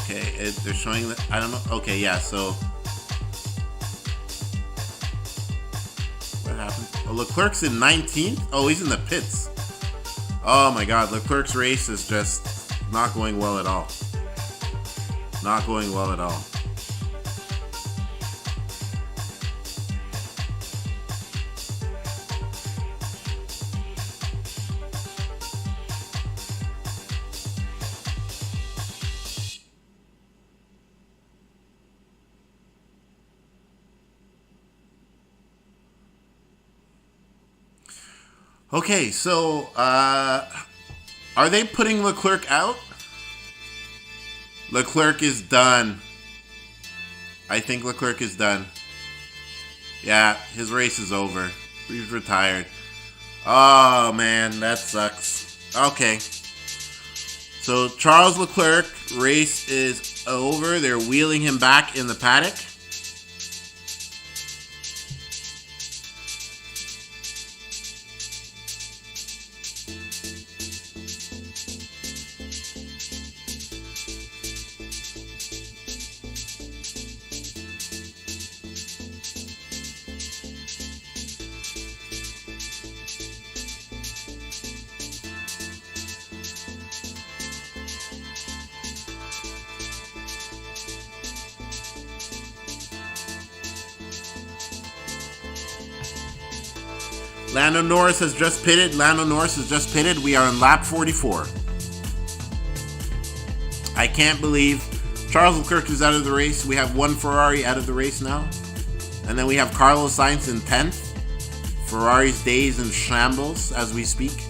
Okay, they're showing that. I don't know. Okay, yeah, so what happened? Oh, Leclerc's in 19th. Oh, he's in the pits. Oh my God, Leclerc's race is just not going well at all. Not going well at all. Okay, so are they putting Leclerc out? Leclerc is done. I think Leclerc is done. Yeah, his race is over. He's retired. Oh man, that sucks. Okay. So Charles Leclerc race is over. They're wheeling him back in the paddock. Lando Norris has just pitted. We are on lap 44. I can't believe Charles Leclerc is out of the race. We have one Ferrari out of the race now. And then we have Carlos Sainz in 10th. Ferrari's days in shambles as we speak.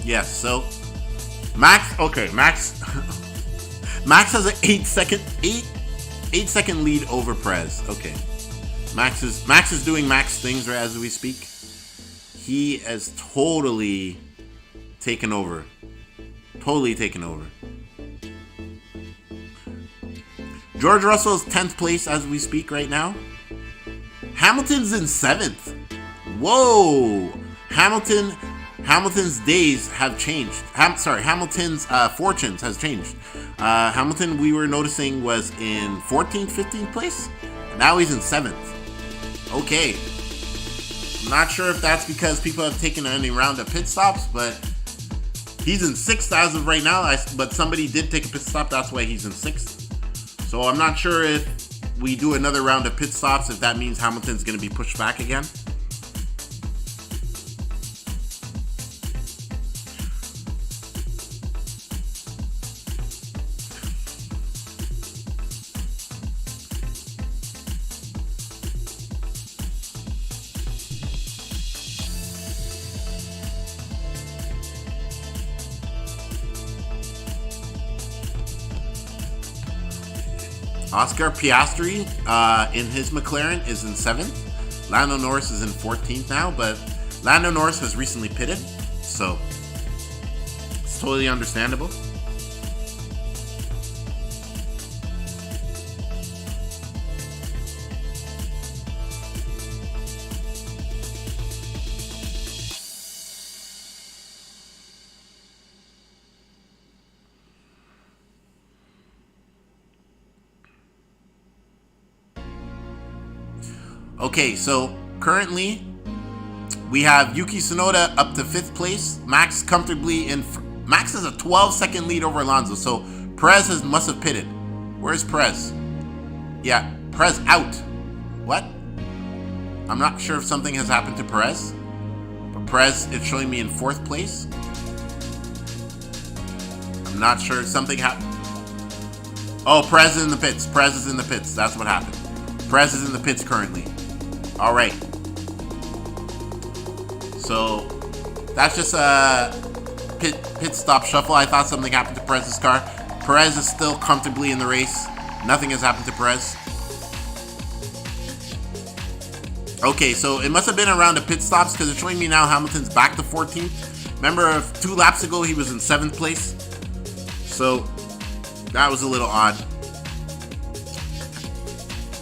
Yes, so Max Max has an 8-second lead over Perez. Okay. Max is doing Max things right as we speak. He has totally taken over. George Russell's 10th place as we speak right now. Hamilton's in 7th. Whoa! Hamilton's days have changed. Hamilton's fortunes has changed. Hamilton, we were noticing, was in 14th, 15th place. Now he's in 7th. Okay. I'm not sure if that's because people have taken any round of pit stops, but he's in 6th as of right now. But somebody did take a pit stop. That's why he's in 6th. So I'm not sure if we do another round of pit stops, if that means Hamilton's going to be pushed back again. Oscar Piastri in his McLaren is in 7th. Lando Norris is in 14th now, but Lando Norris has recently pitted, so it's totally understandable. Okay, so currently we have Yuki Tsunoda up to 5th place. Max comfortably in. Max has a 12-second lead over Alonso, so Perez must have pitted. Where's Perez? Yeah, Perez out. What? I'm not sure if something has happened to Perez, but Perez is showing me in 4th place. I'm not sure if something happened. Oh, Perez is in the pits. Perez is in the pits. That's what happened. Perez is in the pits currently. All right. So that's just a pit stop shuffle. I thought something happened to Perez's car. Perez is still comfortably in the race. Nothing has happened to Perez. Okay, so it must have been around the pit stops because it's showing me now Hamilton's back to 14th. Remember 2 laps ago he was in 7th place. So that was a little odd.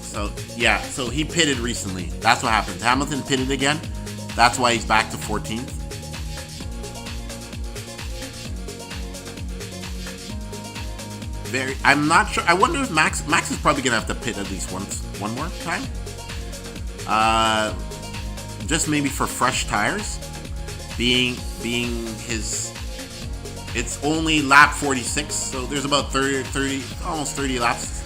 So yeah, so he pitted recently. That's what happened. Hamilton pitted again. That's why he's back to 14th. I'm not sure. I wonder if Max is probably gonna have to pit at least one more time. Just maybe for fresh tires. Being his, it's only lap 46, so there's about 30, almost 30 laps.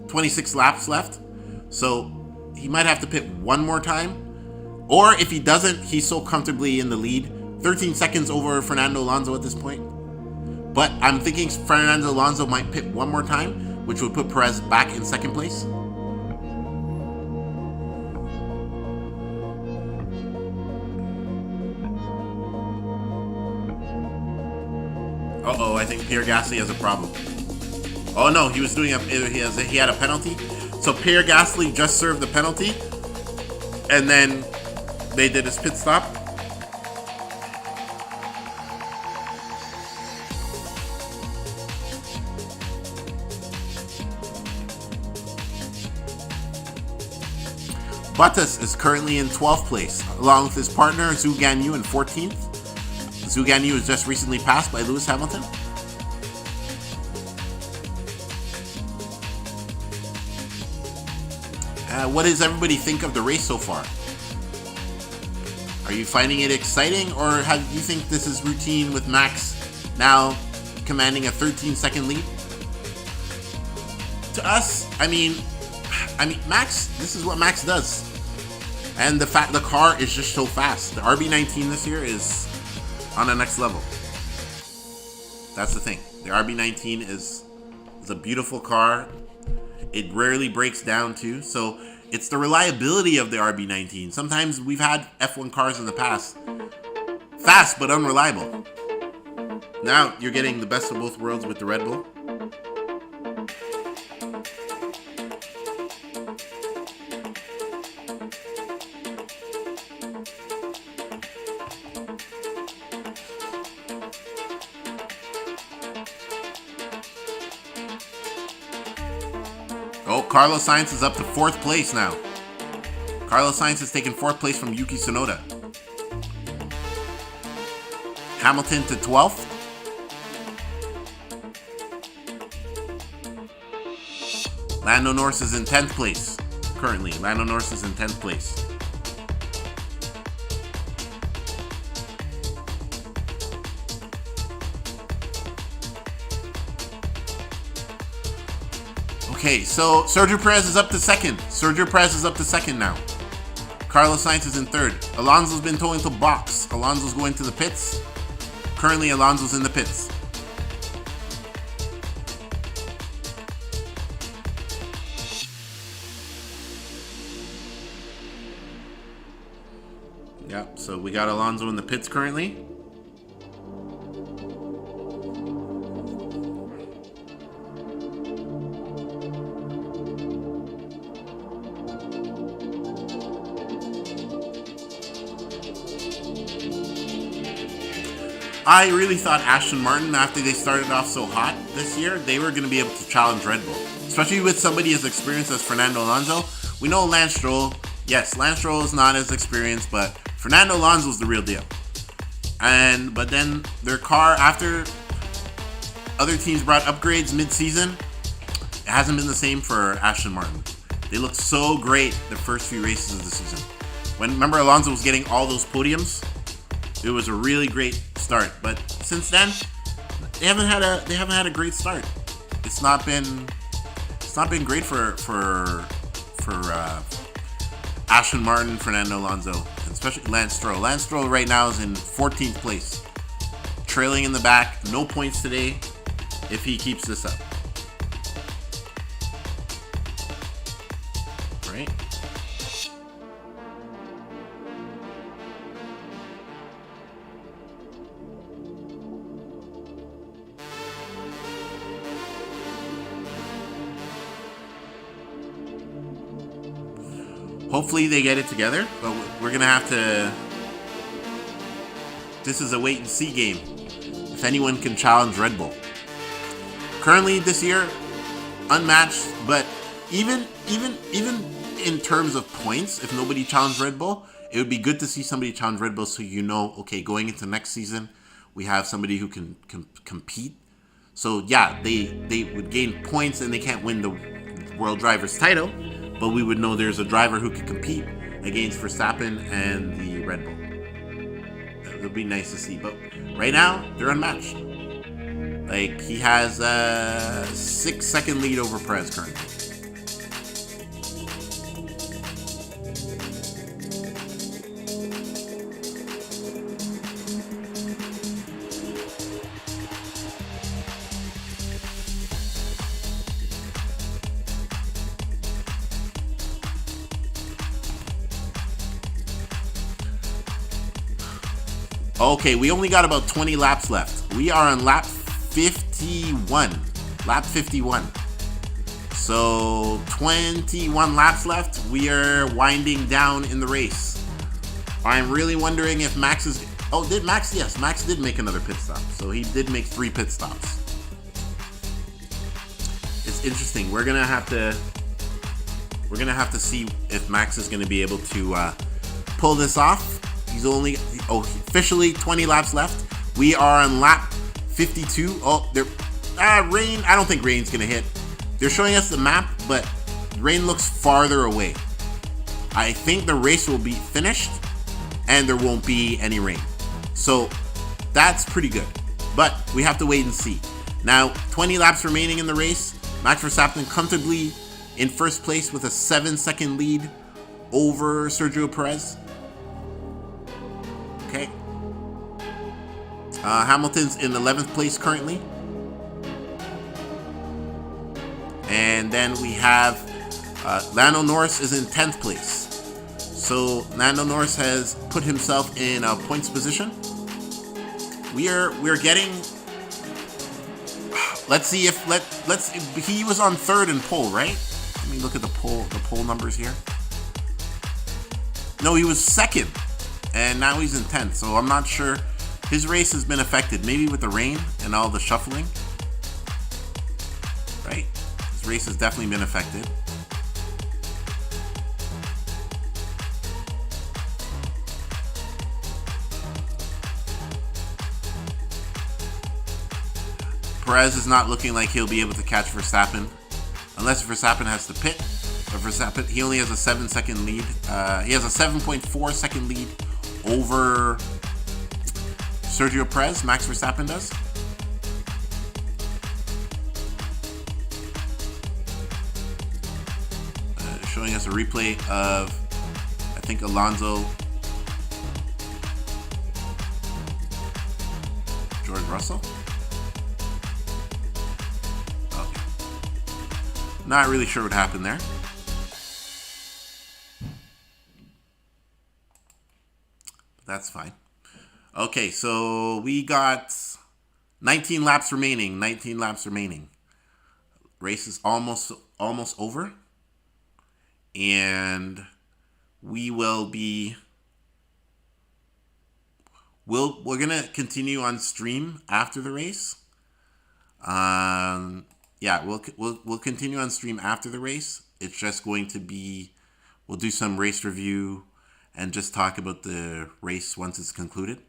26 laps left, so he might have to pit one more time, or if he doesn't, he's so comfortably in the lead, 13 seconds over Fernando Alonso at this point. But I'm thinking Fernando Alonso might pit one more time, which would put Perez back in 2nd place. Uh-oh, I think Pierre Gasly has a problem. Oh no, he was doing he had a penalty. So Pierre Gasly just served the penalty, and then they did his pit stop. Bottas is currently in 12th place, along with his partner Zhou Guanyu in 14th. Zhou Guanyu was just recently passed by Lewis Hamilton. What does everybody think of the race so far? Are you finding it exciting, or do you think this is routine with Max now commanding a 13-second lead? To us, I mean, Max. This is what Max does, and the car is just so fast. The RB19 this year is on the next level. That's the thing. The RB19 is a beautiful car. It rarely breaks down too, so it's the reliability of the RB19. Sometimes we've had F1 cars in the past, fast but unreliable. Now you're getting the best of both worlds with the Red Bull. Oh, Carlos Sainz is up to 4th place now. Carlos Sainz has taken 4th place from Yuki Tsunoda. Hamilton to 12th. Lando Norris is in 10th place. Currently, Lando Norris is in 10th place. Okay, so Sergio Perez is up to 2nd. Sergio Perez is up to 2nd now. Carlos Sainz is in 3rd. Alonso's been towing to box. Alonso's going to the pits. Currently, Alonso's in the pits. Yep, so we got Alonso in the pits currently. I really thought Aston Martin, after they started off so hot this year, they were going to be able to challenge Red Bull. Especially with somebody as experienced as Fernando Alonso. We know Lance Stroll. Yes, Lance Stroll is not as experienced, but Fernando Alonso is the real deal. But then their car, after other teams brought upgrades mid-season, it hasn't been the same for Aston Martin. They looked so great the first few races of the season. Remember Alonso was getting all those podiums? It was a really great start, but since then they haven't had a great start. It's not been great for Aston Martin, Fernando Alonso, and especially Lance Stroll. Lance Stroll right now is in 14th place, trailing in the back. No points today if he keeps this up. Right? Hopefully they get it together, but we're gonna have to. This is a wait and see game. If anyone can challenge Red Bull. Currently this year, unmatched. But even in terms of points, if nobody challenged Red Bull, it would be good to see somebody challenge Red Bull, so you know, okay, going into next season, we have somebody who can compete. So yeah, they would gain points and they can't win the World Drivers title. But we would know there's a driver who could compete against Verstappen and the Red Bull. It would be nice to see. But right now, they're unmatched. Like, he has a 6-second lead over Perez currently. Okay, we only got about 20 laps left. We are on lap 51. Lap 51. So 21 laps left. We are winding down in the race. I'm really wondering if Max is... Oh, did Max? Yes, Max did make another pit stop. So he did make 3 pit stops. It's interesting. We're gonna have to see if Max is gonna be able to pull this off. He's only officially 20 laps left. We are on lap 52. Oh, there. Rain. I don't think rain's gonna hit. They're showing us the map, but rain looks farther away. I think the race will be finished, and there won't be any rain. So that's pretty good. But we have to wait and see. Now, 20 laps remaining in the race. Max Verstappen comfortably in first place with a 7-second lead over Sergio Perez. Okay. Hamilton's in 11th place currently. And then we have Lando Norris is in 10th place. So Lando Norris has put himself in a points position. We're getting... Let's see if he was on 3rd in pole, right? Let me look at the pole numbers here. No, he was 2nd. And now he's in 10th, so I'm not sure. His race has been affected, maybe with the rain and all the shuffling. Right? His race has definitely been affected. Perez is not looking like he'll be able to catch Verstappen, unless Verstappen has to pit. But Verstappen, he only has a 7-second lead. He has a 7.4 second lead over Sergio Perez. Max Verstappen does. Showing us a replay of, I think, Alonso, George Russell. Okay. Not really sure what happened there. That's fine. Okay, so we got 19 laps remaining. 19 laps remaining. Race is almost over. And we will be we're gonna continue on stream after the race. Yeah, we'll continue on stream after the race. It's just going to be, we'll do some race review and just talk about the race once it's concluded.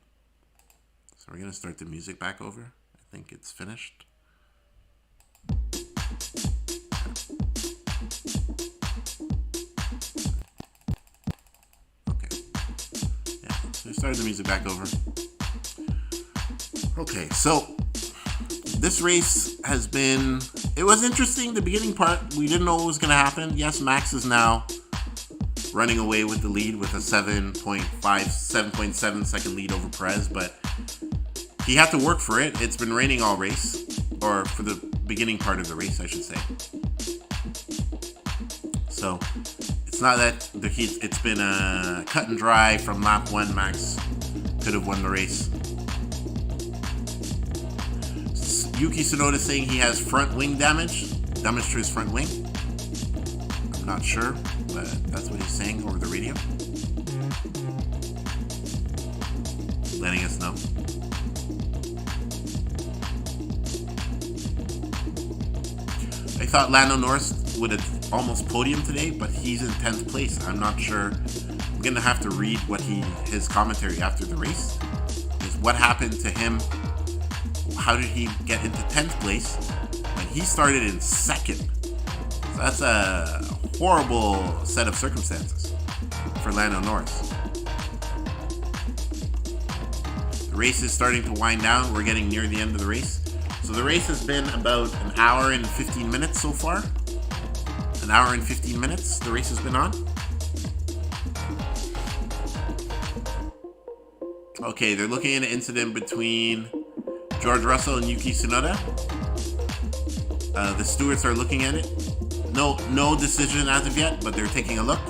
So we're gonna start the music back over. I think it's finished. Okay. Yeah, so we started the music back over. Okay, so this race has been, it was interesting. The beginning part, we didn't know what was going to happen. Yes, Max is now running away with the lead with a 7.7 second lead over Perez, but he had to work for it. It's been raining all race, or for the beginning part of the race, I should say. So it's not that the heat, it's been cut and dry from lap 1. Max could have won the race. Yuki Tsunoda saying he has front wing damage to his front wing. I'm not sure, but that's what he's saying over the radio. Letting us know. I thought Lando Norris would have almost podiumed today, but he's in 10th place. I'm not sure. I'm going to have to read what his commentary after the race is. What happened to him? How did he get into 10th place when he started in 2nd? So that's a horrible set of circumstances for Lando Norris. The race is starting to wind down. We're getting near the end of the race. So the race has been about an hour and 15 minutes so far. An hour and 15 minutes the race has been on. Okay, they're looking at an incident between George Russell and Yuki Tsunoda. The stewards are looking at it. No decision as of yet, but they're taking a look.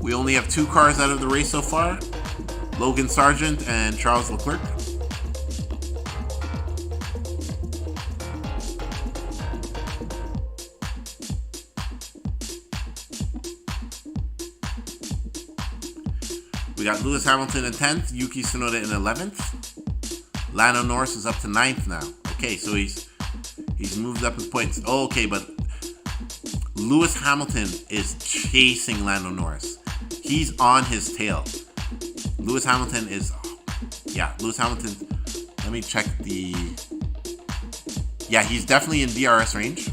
We only have 2 cars out of the race so far. Logan Sargent and Charles Leclerc. We got Lewis Hamilton in 10th, Yuki Tsunoda in 11th. Lando Norris is up to 9th now. Okay, so he's moved up his points. Oh, okay, but Lewis Hamilton is chasing Lando Norris. He's on his tail. Lewis Hamilton, let me check the... Yeah, he's definitely in DRS range.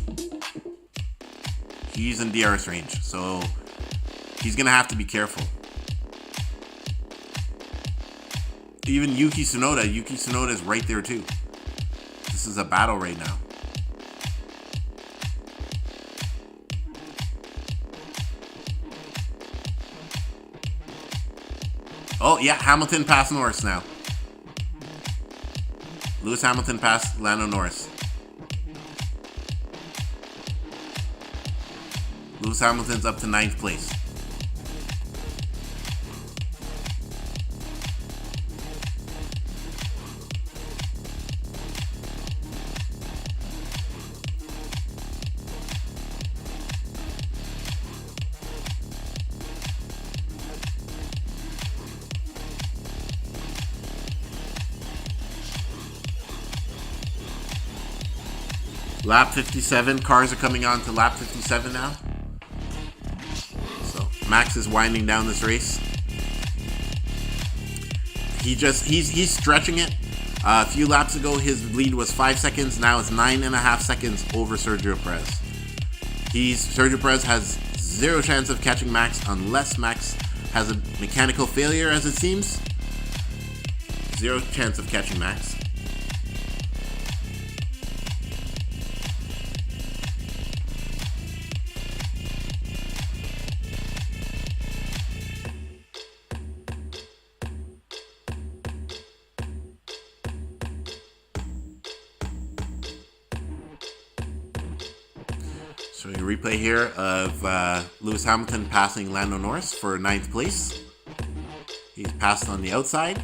He's in DRS range, so he's going to have to be careful. Even Yuki Tsunoda is right there too. This is a battle right now. Oh yeah, Hamilton passed Norris now. Lewis Hamilton passed Lando Norris. Lewis Hamilton's up to 9th place. Lap 57, cars are coming on to lap 57 now. So Max is winding down this race. He's stretching it. A few laps ago, his lead was 5 seconds. Now it's 9.5 seconds over Sergio Perez. Sergio Perez has zero chance of catching Max unless Max has a mechanical failure, as it seems. Zero chance of catching Max. Showing a replay here of Lewis Hamilton passing Lando Norris for 9th place. He's passed on the outside.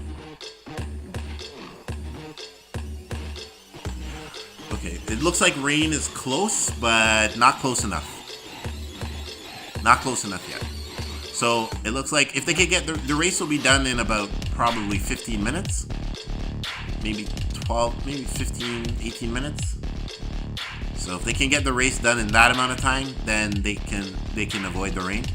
It looks like rain is close, but not close enough. Not close enough yet. So it looks like if they could get the race will be done in about probably 15 minutes. Maybe 12, maybe 15, 18 minutes. So if they can get the race done in that amount of time, then they can avoid the rain.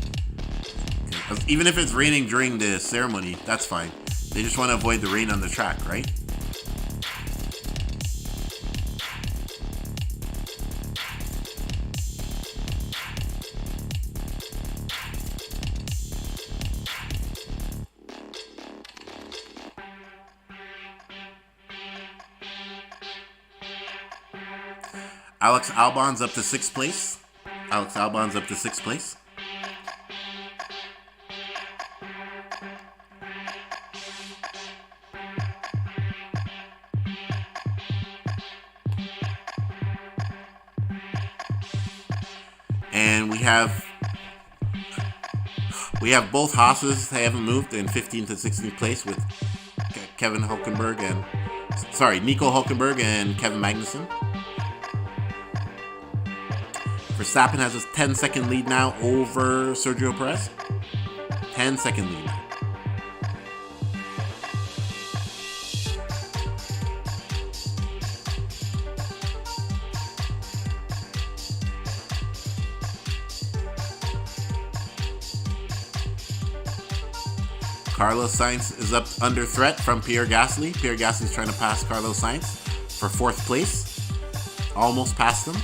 Even if it's raining during the ceremony, that's fine. They just want to avoid the rain on the track, right? Alex Albon's up to 6th place. Alex Albon's up to 6th place. And we have both Haas's. They haven't moved in 15th and 16th place with Nico Hulkenberg and Kevin Magnussen. Verstappen has a 10-second lead now over Sergio Perez. 10-second lead now. Carlos Sainz is up under threat from Pierre Gasly. Pierre Gasly is trying to pass Carlos Sainz for 4th place. Almost passed him.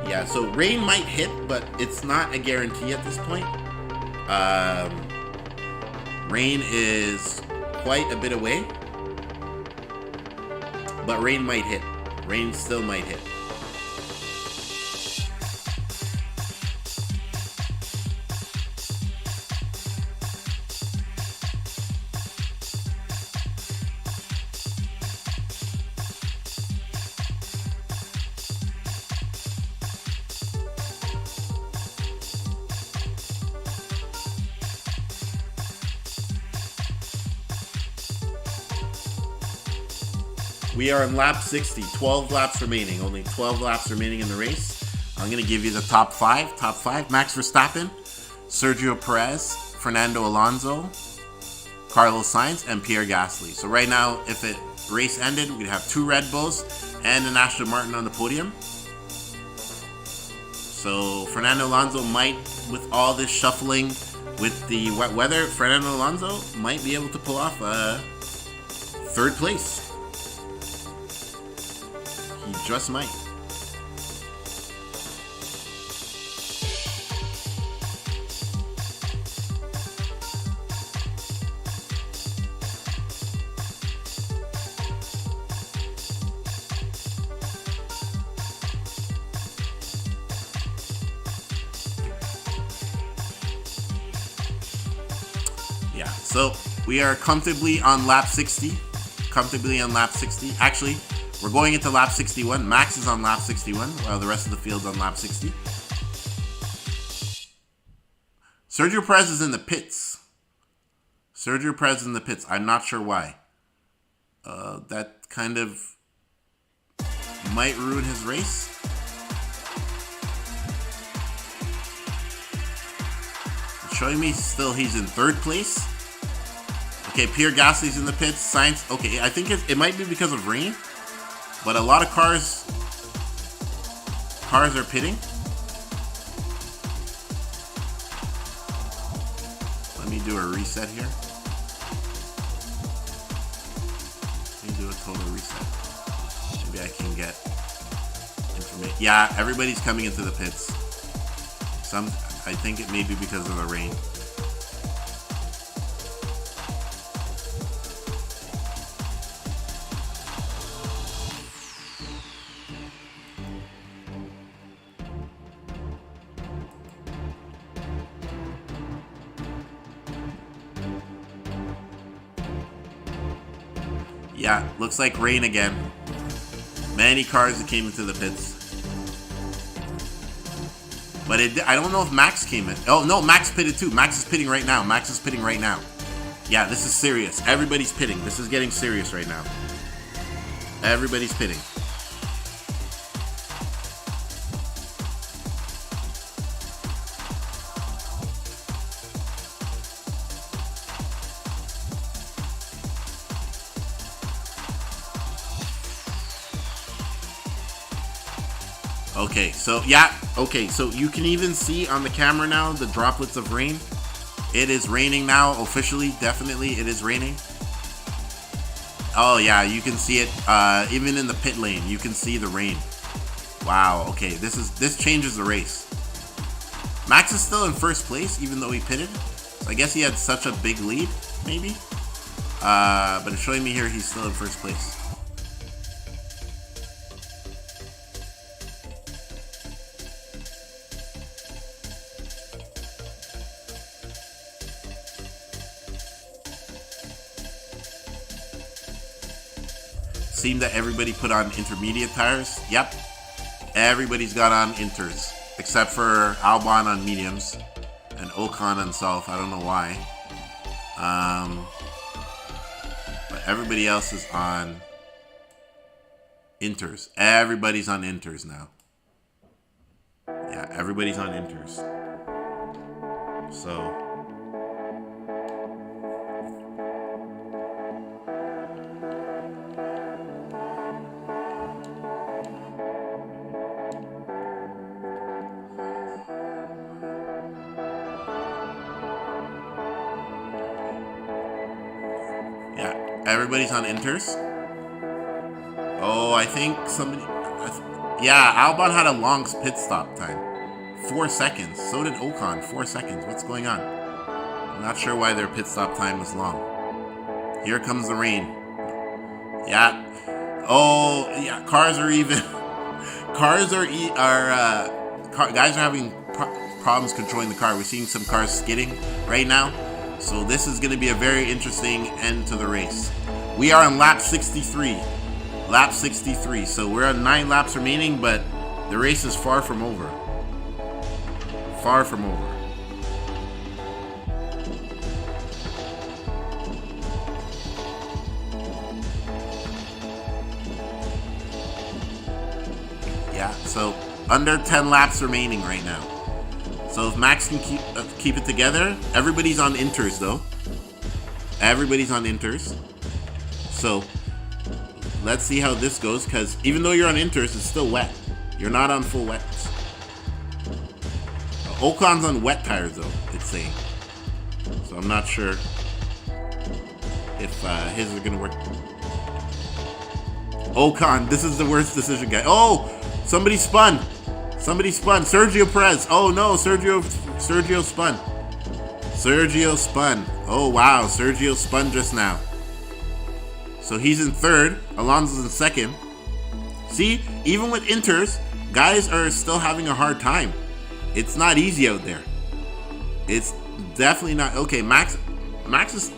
Yeah, so rain might hit, but it's not a guarantee at this point. Rain is quite a bit away, but rain might hit. Rain still might hit. We are in lap 60, 12 laps remaining. Only 12 laps remaining in the race. I'm going to give you the top five. Top five: Max Verstappen, Sergio Perez, Fernando Alonso, Carlos Sainz, and Pierre Gasly. So right now, if it race ended, we'd have 2 Red Bulls and an Aston Martin on the podium. So Fernando Alonso might, with all this shuffling with the wet weather, Fernando Alonso might be able to pull off a 3rd place. He just might. Yeah, so we are comfortably on lap 60. Actually, we're going into lap 61. Max is on lap 61, while the rest of the field's on lap 60. Sergio Perez is in the pits. I'm not sure why. That kind of might ruin his race. It's showing me still he's in 3rd place. Okay, Pierre Gasly's in the pits. Sainz. Okay, I think it might be because of rain. But a lot of cars are pitting. Let me do a reset here. Let me do a total reset. Maybe I can get information. Yeah, everybody's coming into the pits. I think it may be because of the rain. Yeah, looks like rain again. Many cars that came into the pits. But I don't know if Max came in. Oh, no, Max pitted too. Max is pitting right now. Max is pitting right now. Yeah, this is serious. Everybody's pitting. This is getting serious right now. Everybody's pitting. Okay, so yeah, okay, so you can even see on the camera now the droplets of rain. It is raining now, officially, definitely it is raining. Oh yeah, you can see it, even in the pit lane, you can see the rain. Wow, okay, this changes the race. Max is still in first place, even though he pitted. So I guess he had such a big lead, maybe. But it's showing me here he's still in first place. Seemed that everybody put on intermediate tires. Yep. Everybody's got on inters. Except for Albon on mediums. And Ocon on soft. I don't know why. But everybody else is on inters. Everybody's on inters now. Yeah, everybody's on inters. So... everybody's on inters. Oh, I think somebody... yeah, Albon had a long pit stop time. 4 seconds. So did Ocon. 4 seconds. What's going on? I'm not sure why their pit stop time was long. Here comes the rain. Yeah. Oh, yeah. Cars are even... guys are having problems controlling the car. We're seeing some cars skidding right now. So this is going to be a very interesting end to the race. We are on lap 63. Lap 63. So we're on 9 laps remaining, but the race is far from over. Far from over. Yeah, so under 10 laps remaining right now. So if Max can keep it together, everybody's on inters though. Everybody's on inters. So let's see how this goes, because even though you're on inters, it's still wet. You're not on full wets. Ocon's on wet tires though, it's saying. So I'm not sure if his are gonna work. Ocon, this is the worst decision, guy. Oh, somebody spun. Somebody spun. Sergio Perez. Oh no, Sergio spun. Sergio spun. Oh wow, Sergio spun just now. So he's in third. Alonso's in second. See, even with inters, guys are still having a hard time. It's not easy out there. It's definitely not. Okay, Max is...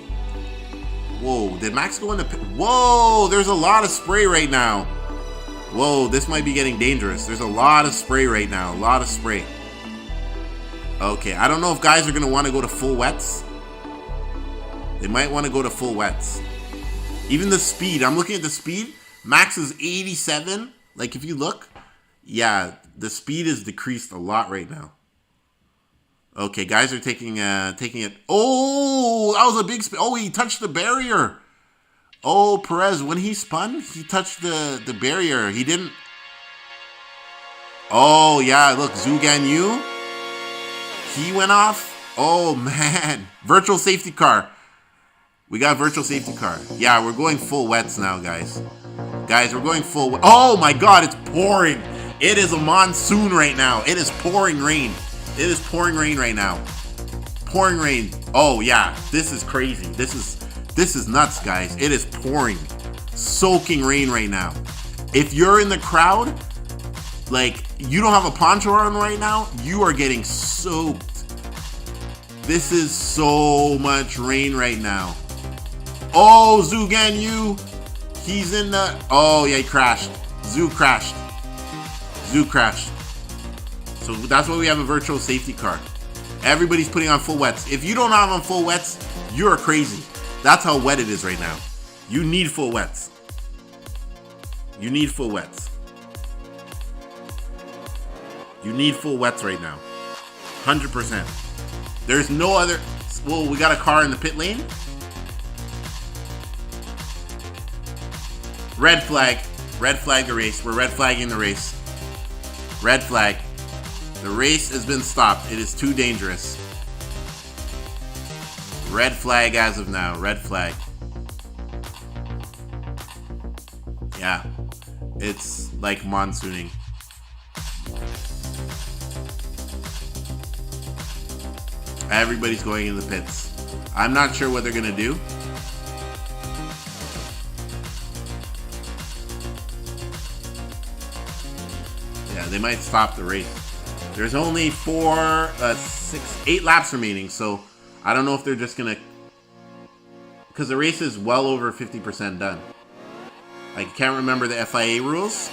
Whoa, did Max go in the pit? Whoa, there's a lot of spray right now. Whoa, this might be getting dangerous. There's a lot of spray right now. A lot of spray. Okay, I don't know if guys are going to want to go to full wets. They might want to go to full wets. Even the speed. I'm looking at the speed. Max is 87. Like, if you look, yeah, the speed is decreased a lot right now. Okay, guys are taking it. Oh, that was a big spin. Oh, he touched the barrier. Oh, Perez, when he spun, he touched the barrier. He didn't. Oh, yeah, look, Zhu Ganyu. He went off. Oh, man. Virtual safety car. We got virtual safety car. Yeah, we're going full wets now, guys. Guys, we're going full. Oh, my God, it's pouring. It is a monsoon right now. It is pouring rain. It is pouring rain right now. Pouring rain. Oh, yeah, this is crazy. This is nuts, guys. It is pouring. Soaking rain right now. If you're in the crowd, like, you don't have a poncho on right now, you are getting soaked. This is so much rain right now. Oh, Zhu Ganyu. He's in the... Oh, yeah, he crashed. Zoo crashed. Zoo crashed. So that's why we have a virtual safety car. Everybody's putting on full wets. If you don't have on full wets, you're crazy. That's how wet it is right now. You need full wets. You need full wets. You need full wets right now. 100%. There's no other... Whoa, we got a car in the pit lane. Red flag. Red flag the race. We're red flagging the race. Red flag. The race has been stopped. It is too dangerous. Red flag as of now. Red flag. Yeah. It's like monsooning. Everybody's going in the pits. I'm not sure what they're going to do. Yeah, they might stop the race. There's only 8 laps remaining, so I don't know if they're just going to... Because the race is well over 50% done. I can't remember the FIA rules.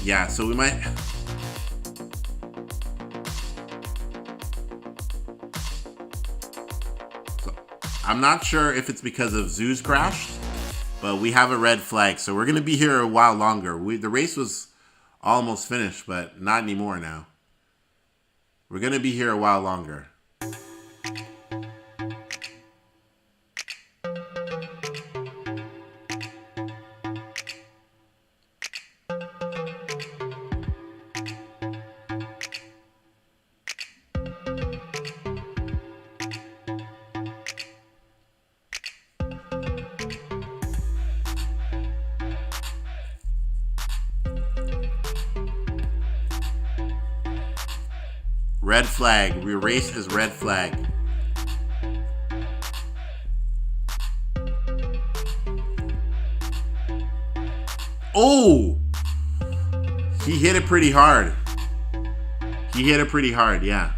Yeah, so we might... So, I'm not sure if it's because of Zoo's crash, but we have a red flag, so we're going to be here a while longer. The race was almost finished, but not anymore now. We're going to be here a while longer. Red flag. We race is red flag. Oh! He hit it pretty hard. He hit it pretty hard, yeah.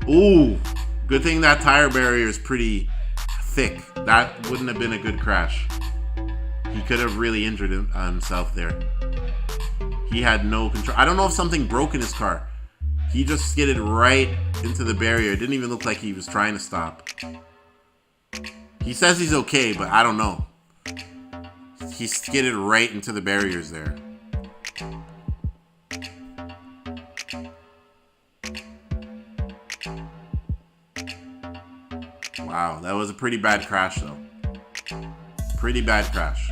Ooh. Good thing that tire barrier is pretty thick. That wouldn't have been a good crash. He could have really injured himself there. He had no control. I don't know if something broke in his car. He just skidded right into the barrier. It didn't even look like he was trying to stop. He says he's okay, but I don't know. He skidded right into the barriers there. Wow, that was a pretty bad crash though. Pretty bad crash.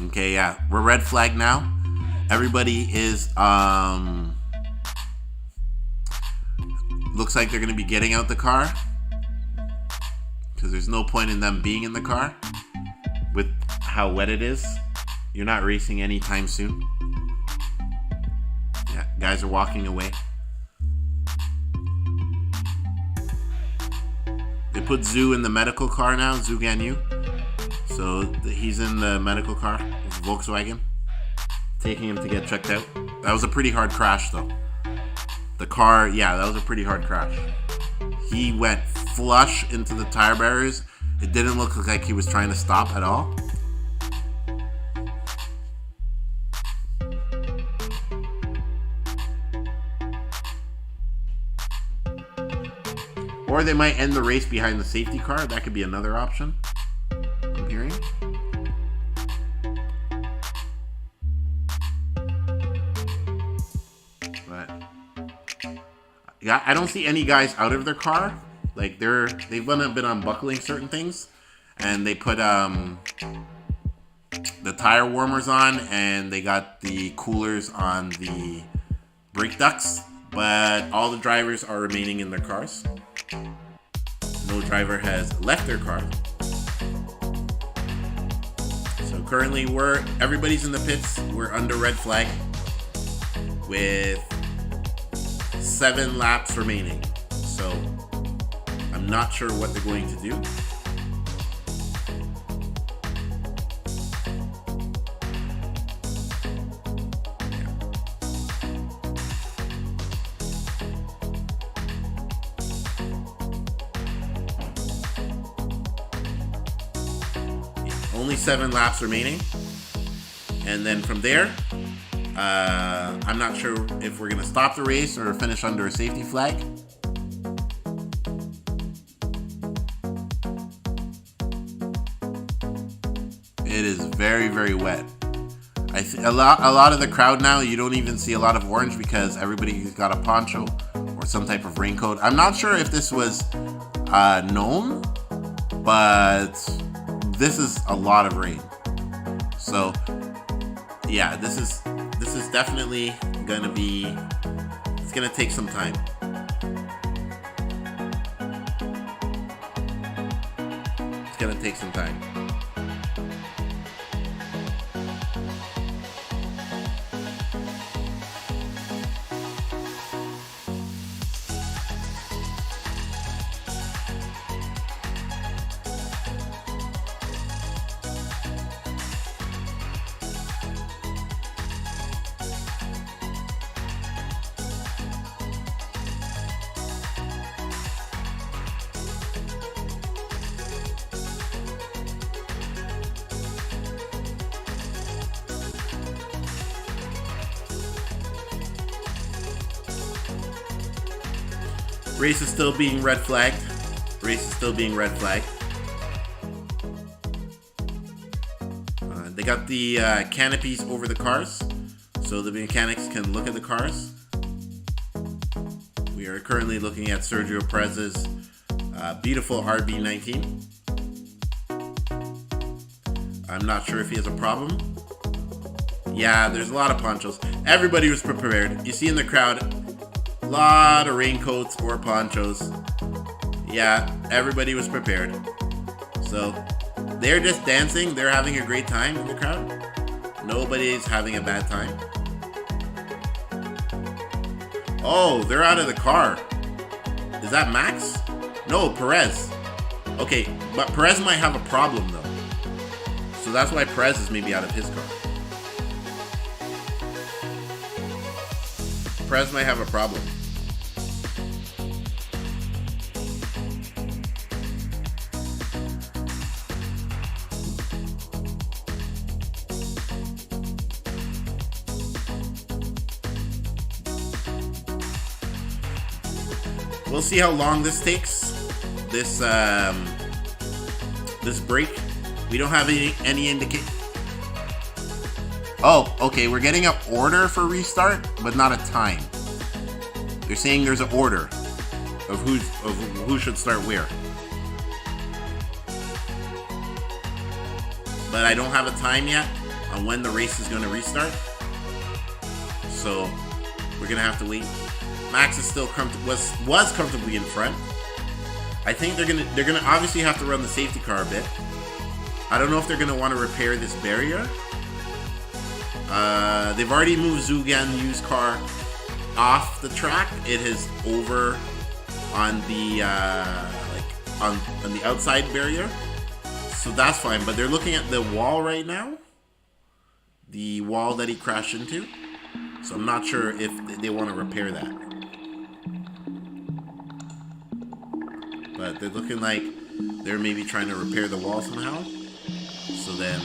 Okay, yeah, we're red flag now. Everybody is, looks like they're going to be getting out the car. Because there's no point in them being in the car with how wet it is. You're not racing anytime soon. Yeah, guys are walking away. They put Zoo in the medical car now, Zoo Ganyu. So he's in the medical car, Volkswagen, taking him to get checked out. That was a pretty hard crash though. The car, yeah, that was a pretty hard crash. He went flush into the tire barriers. It didn't look like he was trying to stop at all. Or they might end the race behind the safety car. That could be another option. I'm hearing. But yeah, I don't see any guys out of their car. Like they've been unbuckling certain things, and they put the tire warmers on, and they got the coolers on the brake ducts. But all the drivers are remaining in their cars. No driver has left their car. So Currently, everybody's in the pits. We're under red flag with 7 laps remaining. So I'm not sure what they're going to do. Only 7 laps remaining, and then from there, I'm not sure if we're gonna stop the race or finish under a safety flag. It is very, very wet. A lot of the crowd now, you don't even see a lot of orange because everybody's got a poncho or some type of raincoat. I'm not sure if this was known, but this is a lot of rain. So yeah, this is definitely gonna be, it's gonna take some time. It's gonna take some time. Race is still being red flagged. Race is still being red flagged. They got the canopies over the cars, so the mechanics can look at the cars. We are currently looking at Sergio Perez's beautiful RB19. I'm not sure if he has a problem. Yeah, there's a lot of ponchos. Everybody was prepared. You see in the crowd, a lot of raincoats or ponchos. Yeah, everybody was prepared. So they're just dancing. They're having a great time in the crowd. Nobody's having a bad time. Oh, they're out of the car. Is that Max? No, Perez. Okay, but Perez might have a problem though. So that's why Perez is maybe out of his car. Perez might have a problem. We'll see how long this takes. This break. We don't have any indication. Oh, okay. We're getting an order for restart, but not a time. They're saying there's an order of who should start where. But I don't have a time yet on when the race is going to restart. So we're gonna have to wait. Max is still was comfortably in front. I think they're gonna obviously have to run the safety car a bit. I don't know if they're gonna want to repair this barrier. They've already moved Zugan Yu's car off the track. It is over on the on the outside barrier, so that's fine. But they're looking at the wall right now, the wall that he crashed into. So I'm not sure if they want to repair that. But they're looking like they're maybe trying to repair the wall somehow, so then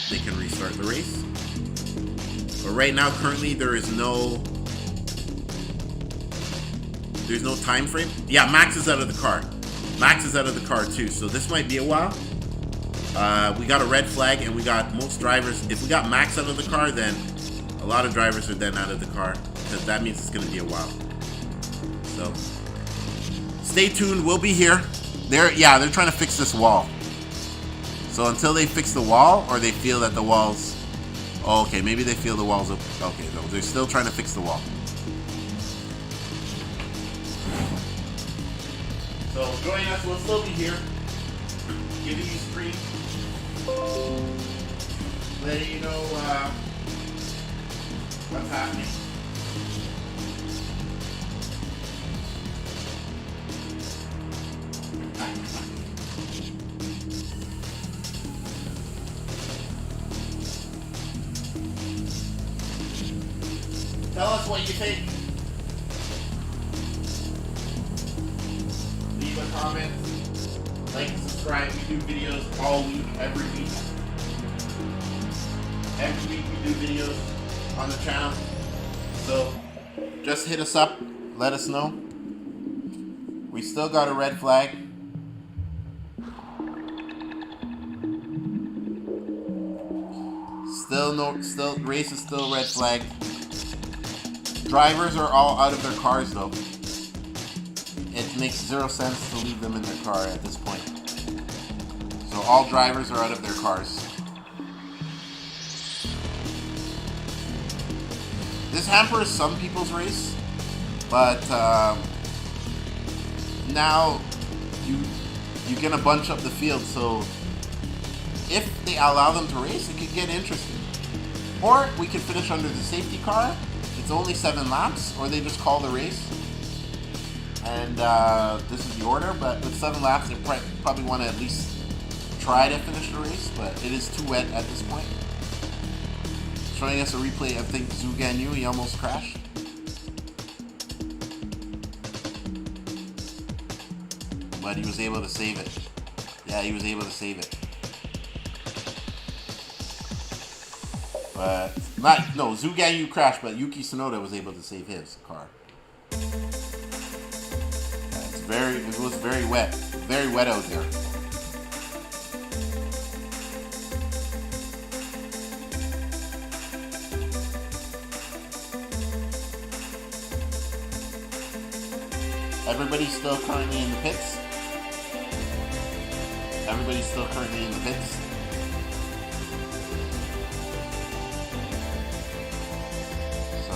they can restart the race. But right now, currently, there's no time frame. Yeah, Max is out of the car. Max is out of the car too, so this might be a while. We got a red flag, and we got most drivers. If we got Max out of the car, then a lot of drivers are then out of the car, because that means it's going to be a while. So stay tuned. We'll be here. They're trying to fix this wall. So until they fix the wall, or they feel that the wall's... Oh, okay, maybe they feel the wall's up. Okay, no, they're still trying to fix the wall. So join us. We'll still be here, giving you screen. letting you know what's happening. Tell us what you think. Leave a comment. Like and subscribe. We do videos all week, every week. Every week we do videos on the channel. So just hit us up. Let us know. We still got a red flag. Still race is still red flag. Drivers are all out of their cars though. It makes zero sense to leave them in their car at this point. So all drivers are out of their cars. This hampers some people's race, but now you gonna bunch up the field, so if they allow them to race, it could get interesting. Or we could finish under the safety car. It's only 7 laps, or they just call the race. And this is the order, but with 7 laps, they probably want to at least try to finish the race, but it is too wet at this point. Showing us a replay, I think Zhu Ganyu, he almost crashed. But he was able to save it. Yeah, he was able to save it. But Zhu Ganyu crashed, but Yuki Tsunoda was able to save his car. It was very wet out there. Everybody's still currently in the pits. So,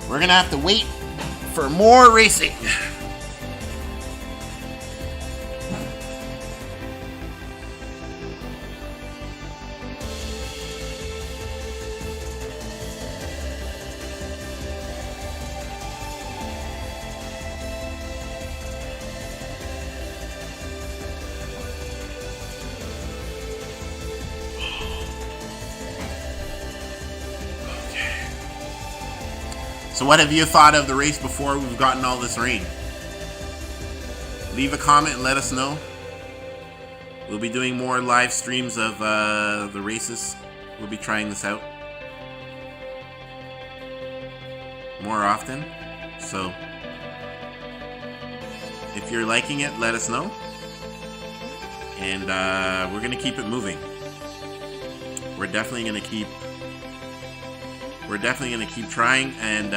we're gonna have to wait for more racing. So what have you thought of the race before we've gotten all this rain? Leave a comment and let us know. We'll be doing more live streams of the races. We'll be trying this out more often. So if you're liking it, let us know. And we're going to keep it moving. We're definitely going to keep trying and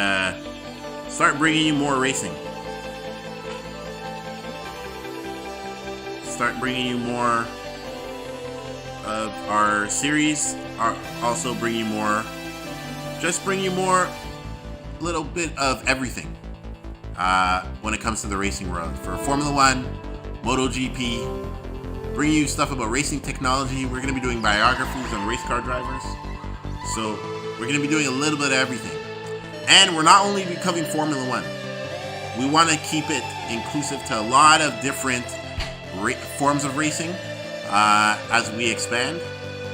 start bringing you more racing. Start bringing you more of our series. Also bring you more, just bring you more little bit of everything when it comes to the racing world. For Formula 1, MotoGP, bring you stuff about racing technology. We're going to be doing biographies on race car drivers. So we're going to be doing a little bit of everything. And we're not only covering Formula 1. We want to keep it inclusive to a lot of different forms of racing as we expand.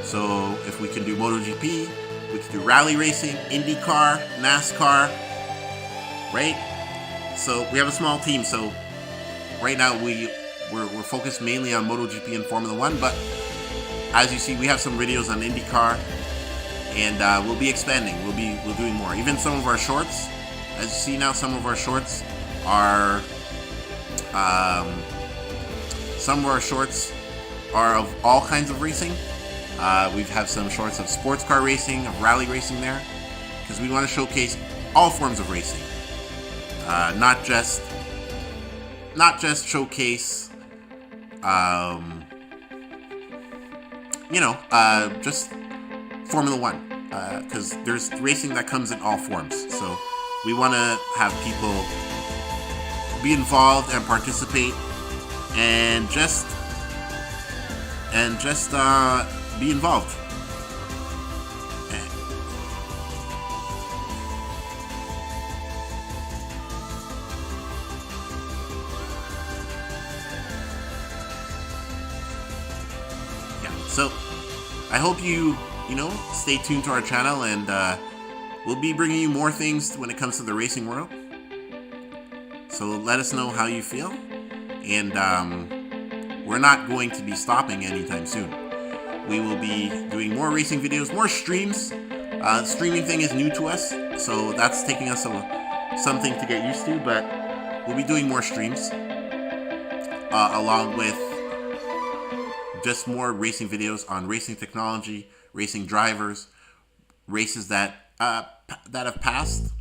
So if we can do MotoGP, we can do rally racing, IndyCar, NASCAR, right? So we have a small team. So right now we're focused mainly on MotoGP and Formula 1. But as you see, we have some videos on IndyCar. And we'll be expanding. We'll doing more. Even some of our shorts, as you see now, some of our shorts are of all kinds of racing. We have some shorts of sports car racing, of rally racing there, because we want to showcase all forms of racing, not just showcase, just Formula 1, because there's racing that comes in all forms. So we want to have people be involved and participate, and just be involved. So I hope you stay tuned to our channel, and we'll be bringing you more things when it comes to the racing world. So let us know how you feel, and we're not going to be stopping anytime soon. We will be doing more racing videos, more streams. Streaming thing is new to us, so that's taking us something to get used to, but we'll be doing more streams along with just more racing videos on racing technology, racing drivers, races that have passed.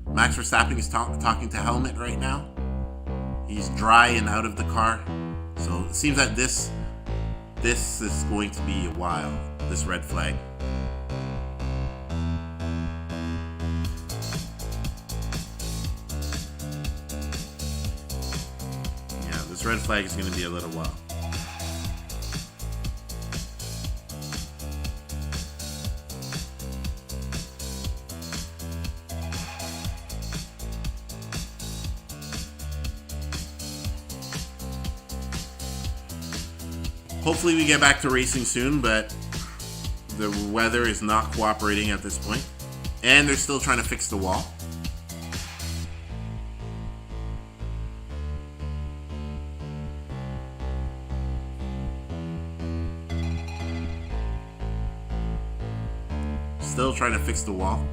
Max Verstappen is talking to Helmut right now. He's dry and out of the car, so it seems that this is going to be a while, this red flag. Yeah, this red flag is going to be a little while. Hopefully we get back to racing soon, but the weather is not cooperating at this point. And they're still trying to fix the wall. Still trying to fix the wall.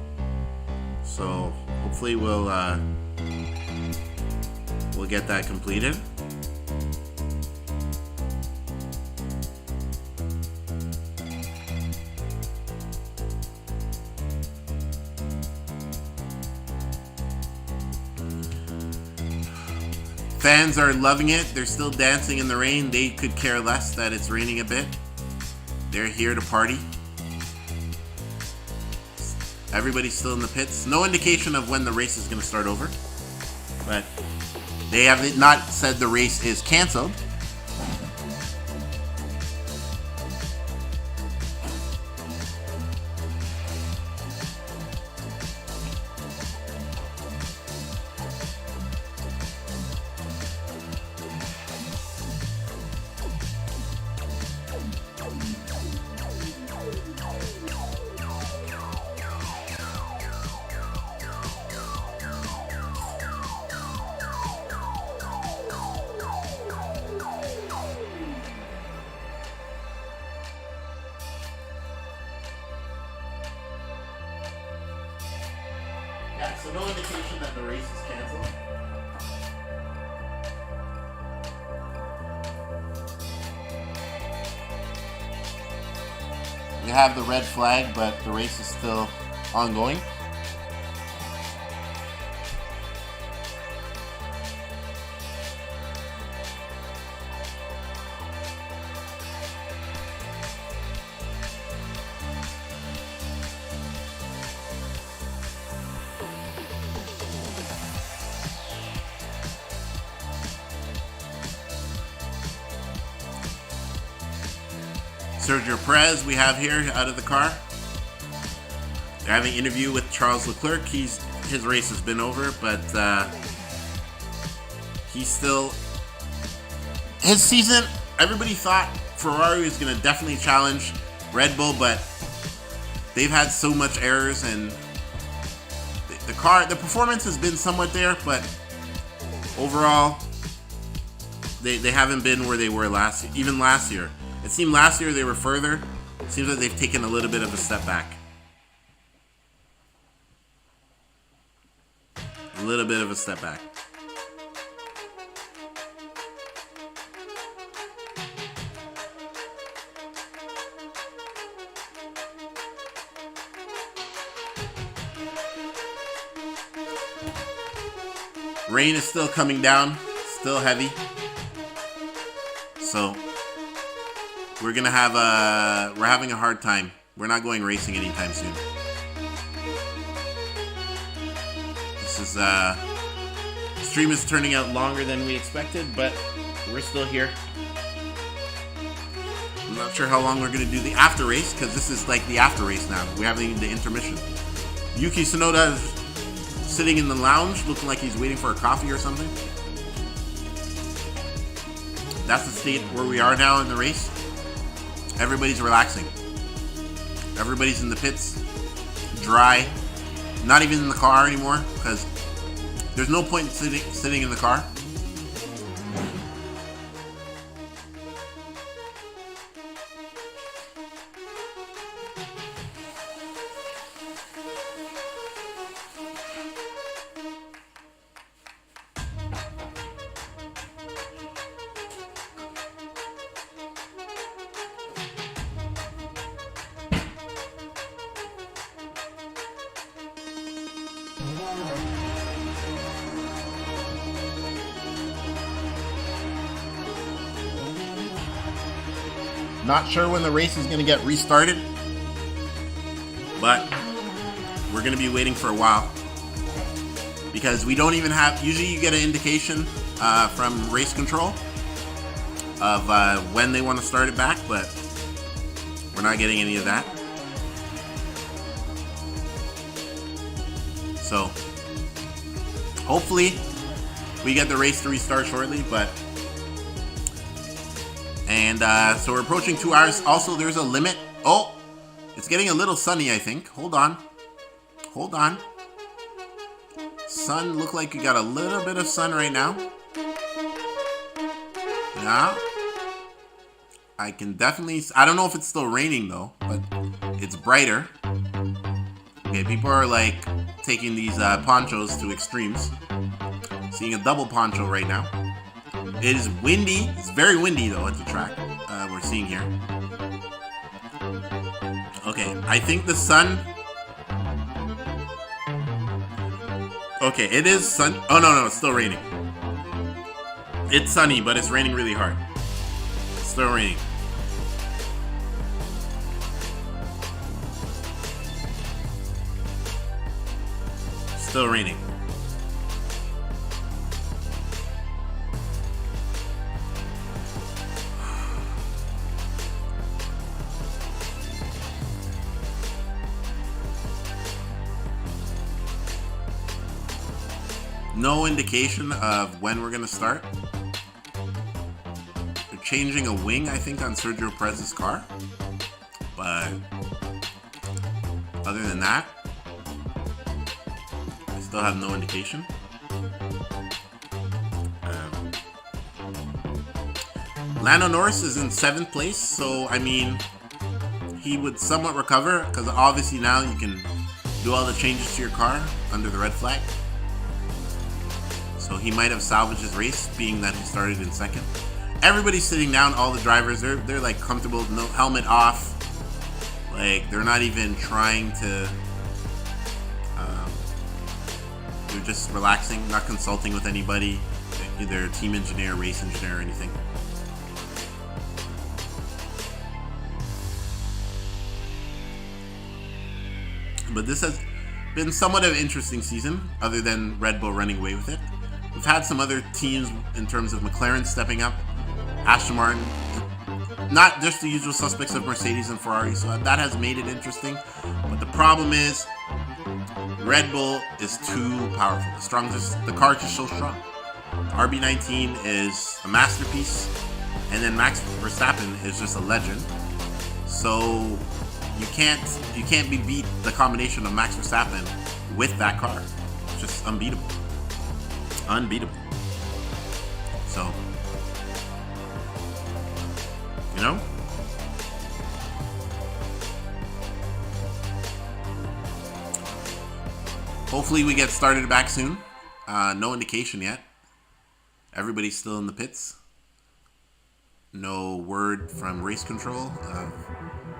So hopefully we'll get that completed. Fans are loving it. They're still dancing in the rain. They could care less that it's raining a bit. They're here to party. Everybody's still in the pits. No indication of when the race is going to start over. But they have not said the race is canceled. Yeah, so no indication that the race is canceled. We have the red flag, but the race is still ongoing. Sergio Perez we have here out of the car. They're having an interview with Charles Leclerc. His race has been over, but he's still... His season, everybody thought Ferrari was going to definitely challenge Red Bull, but they've had so much errors, and the performance has been somewhat there, but overall, they haven't been where they were even last year. It seemed last year they were further. It seems like they've taken a little bit of a step back. A little bit of a step back. Rain is still coming down, still heavy. So we're having a hard time. We're not going racing anytime soon. This is stream is turning out longer than we expected, but we're still here. I'm not sure how long we're gonna do the after race, because this is like the after race now. We haven't even the intermission. Yuki Tsunoda is sitting in the lounge, looking like he's waiting for a coffee or something. That's the state where we are now in the race. everybody's relaxing. Everybody's in the pits, dry, not even in the car anymore, because there's no point in sitting in the car. Not sure when the race is going to get restarted, but we're going to be waiting for a while because we don't even have, usually you get an indication from race control of when they want to start it back, but we're not getting any of that. So hopefully we get the race to restart shortly, so we're approaching 2 hours. Also, there's a limit. Oh, it's getting a little sunny, I think. Hold on. Sun, look like you got a little bit of sun right now. Yeah. I can definitely, I don't know if it's still raining though, but it's brighter. Okay, people are like taking these ponchos to extremes. Seeing a double poncho right now. It is windy. It's very windy though at the track. We're seeing here. Okay, I think the sun. Okay, it is sun. Oh no, it's still raining. It's sunny, but it's raining really hard. It's still raining. Still raining. No indication of when we're going to start. They're changing a wing, I think, on Sergio Perez's car. But other than that, I still have no indication. Lando Norris is in 7th place, so I mean, he would somewhat recover because obviously now you can do all the changes to your car under the red flag. So he might have salvaged his race, being that he started in 2nd. Everybody's sitting down, all the drivers, they're like comfortable, no helmet off. Like they're not even trying to, they're just relaxing, not consulting with anybody, either team engineer, race engineer, or anything. But this has been somewhat of an interesting season, other than Red Bull running away with it. We've had some other teams in terms of McLaren stepping up, Aston Martin, not just the usual suspects of Mercedes and Ferrari, so that has made it interesting. But the problem is, Red Bull is too powerful. The car is just so strong. RB19 is a masterpiece, and then Max Verstappen is just a legend. So you can't be beat the combination of Max Verstappen with that car. It's just unbeatable. So, you know, hopefully we get started back soon. No indication yet. Everybody's still in the pits. No word from race control of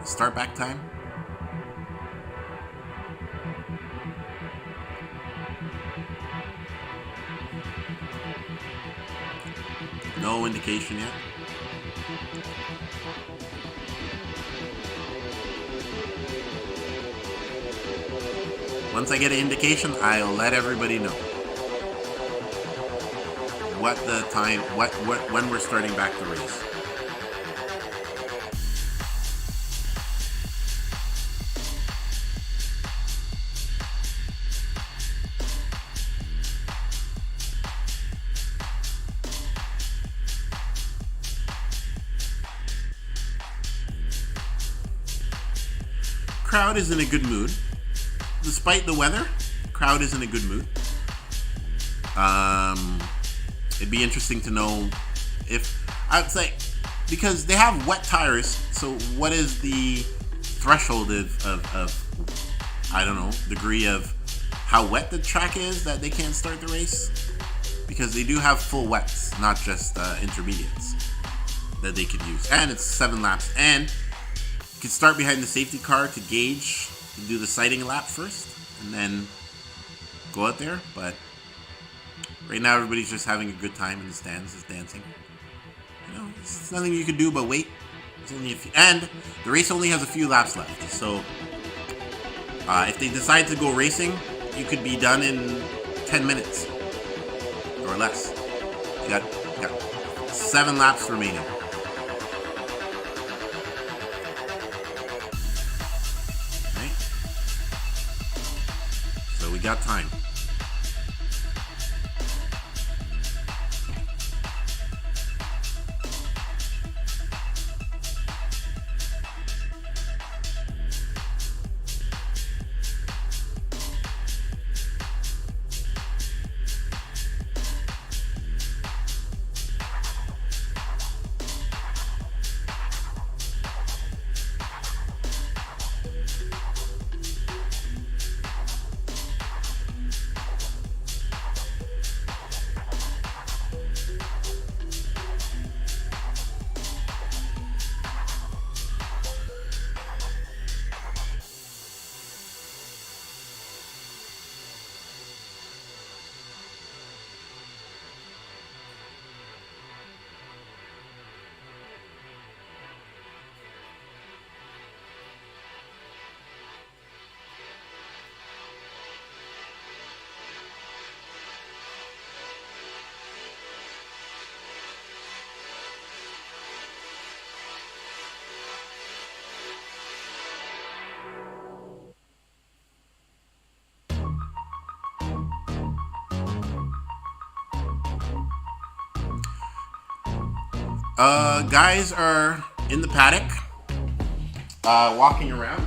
start back time. No indication yet. Once I get an indication, I'll let everybody know what the time, when we're starting back the race. crowd is in a good mood. Despite the weather, the crowd is in a good mood. It'd be interesting to know if, I'd say, because they have wet tires, so what is the threshold of I don't know, degree of how wet the track is that they can't start the race? Because they do have full wets, not just intermediates that they could use. And it's 7 laps. And you can start behind the safety car to gauge, to do the sighting lap first, and then go out there. But right now, everybody's just having a good time in the stands, just dancing. You know, it's nothing you can do but wait. It's only a few, and the race only has a few laps left. So if they decide to go racing, you could be done in 10 minutes or less. You got 7 laps remaining. Right? So we got time. Guys are in the paddock, walking around.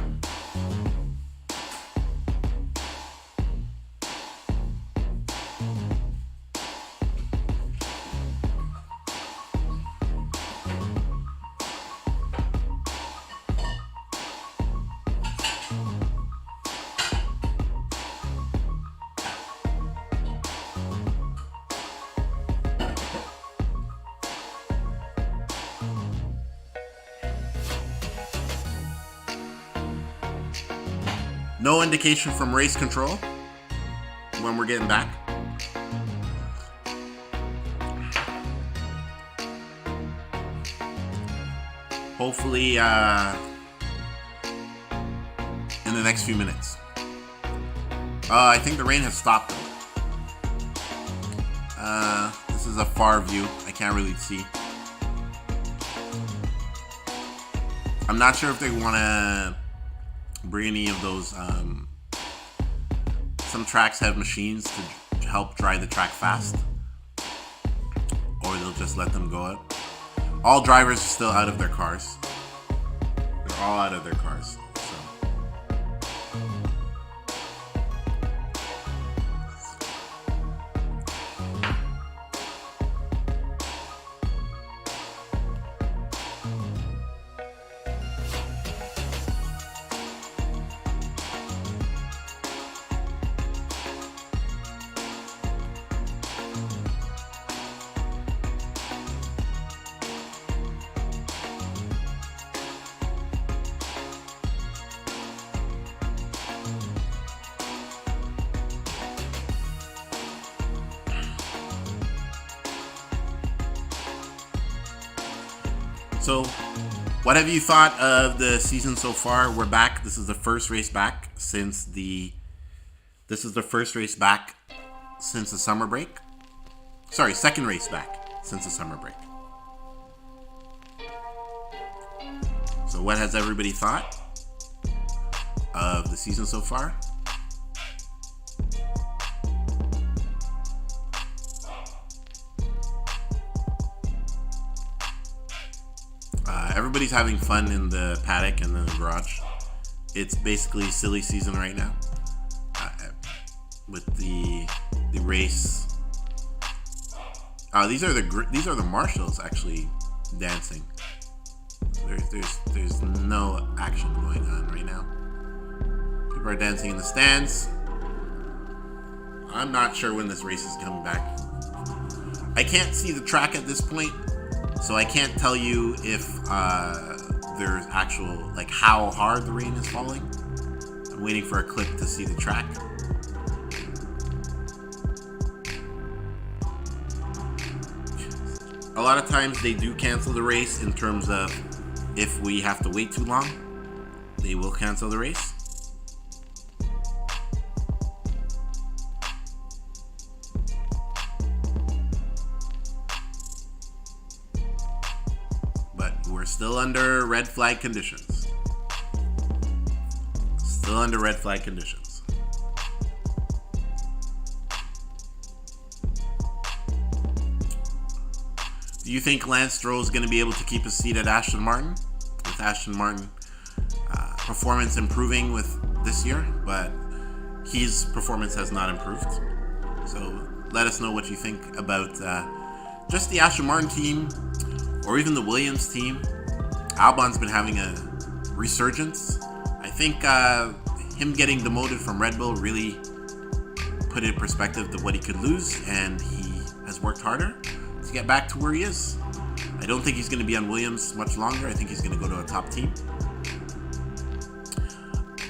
No indication from race control when we're getting back. Hopefully in the next few minutes. I think the rain has stopped though. This is a far view. I can't really see. I'm not sure if they want to bring any of those. Some tracks have machines to help dry the track fast, or they'll just let them go out. All drivers are still out of their cars. They're all out of their cars. So, what have you thought of the season so far? We're back. This is the first race back since the summer break. Sorry, second race back since the summer break. So, what has everybody thought of the season so far? Everybody's having fun in the paddock and in the garage. it's basically silly season right now with the race. These are the marshals actually dancing. There's no action going on right now. People are dancing in the stands. I'm not sure when this race is coming back. I can't see the track at this point, so I can't tell you if there's actual, like, how hard the rain is falling. I'm waiting for a clip to see the track. A lot of times they do cancel the race in terms of if we have to wait too long, they will cancel the race. But we're still under red flag conditions. Still under red flag conditions. Do you think Lance Stroll is going to be able to keep his seat at Aston Martin? With Aston Martin performance improving with this year, but his performance has not improved. So let us know what you think about just the Aston Martin team, or even the Williams team. Albon's been having a resurgence. I think him getting demoted from Red Bull really put it in perspective to what he could lose, and he has worked harder to get back to where he is. I don't think he's going to be on Williams much longer. I think he's going to go to a top team.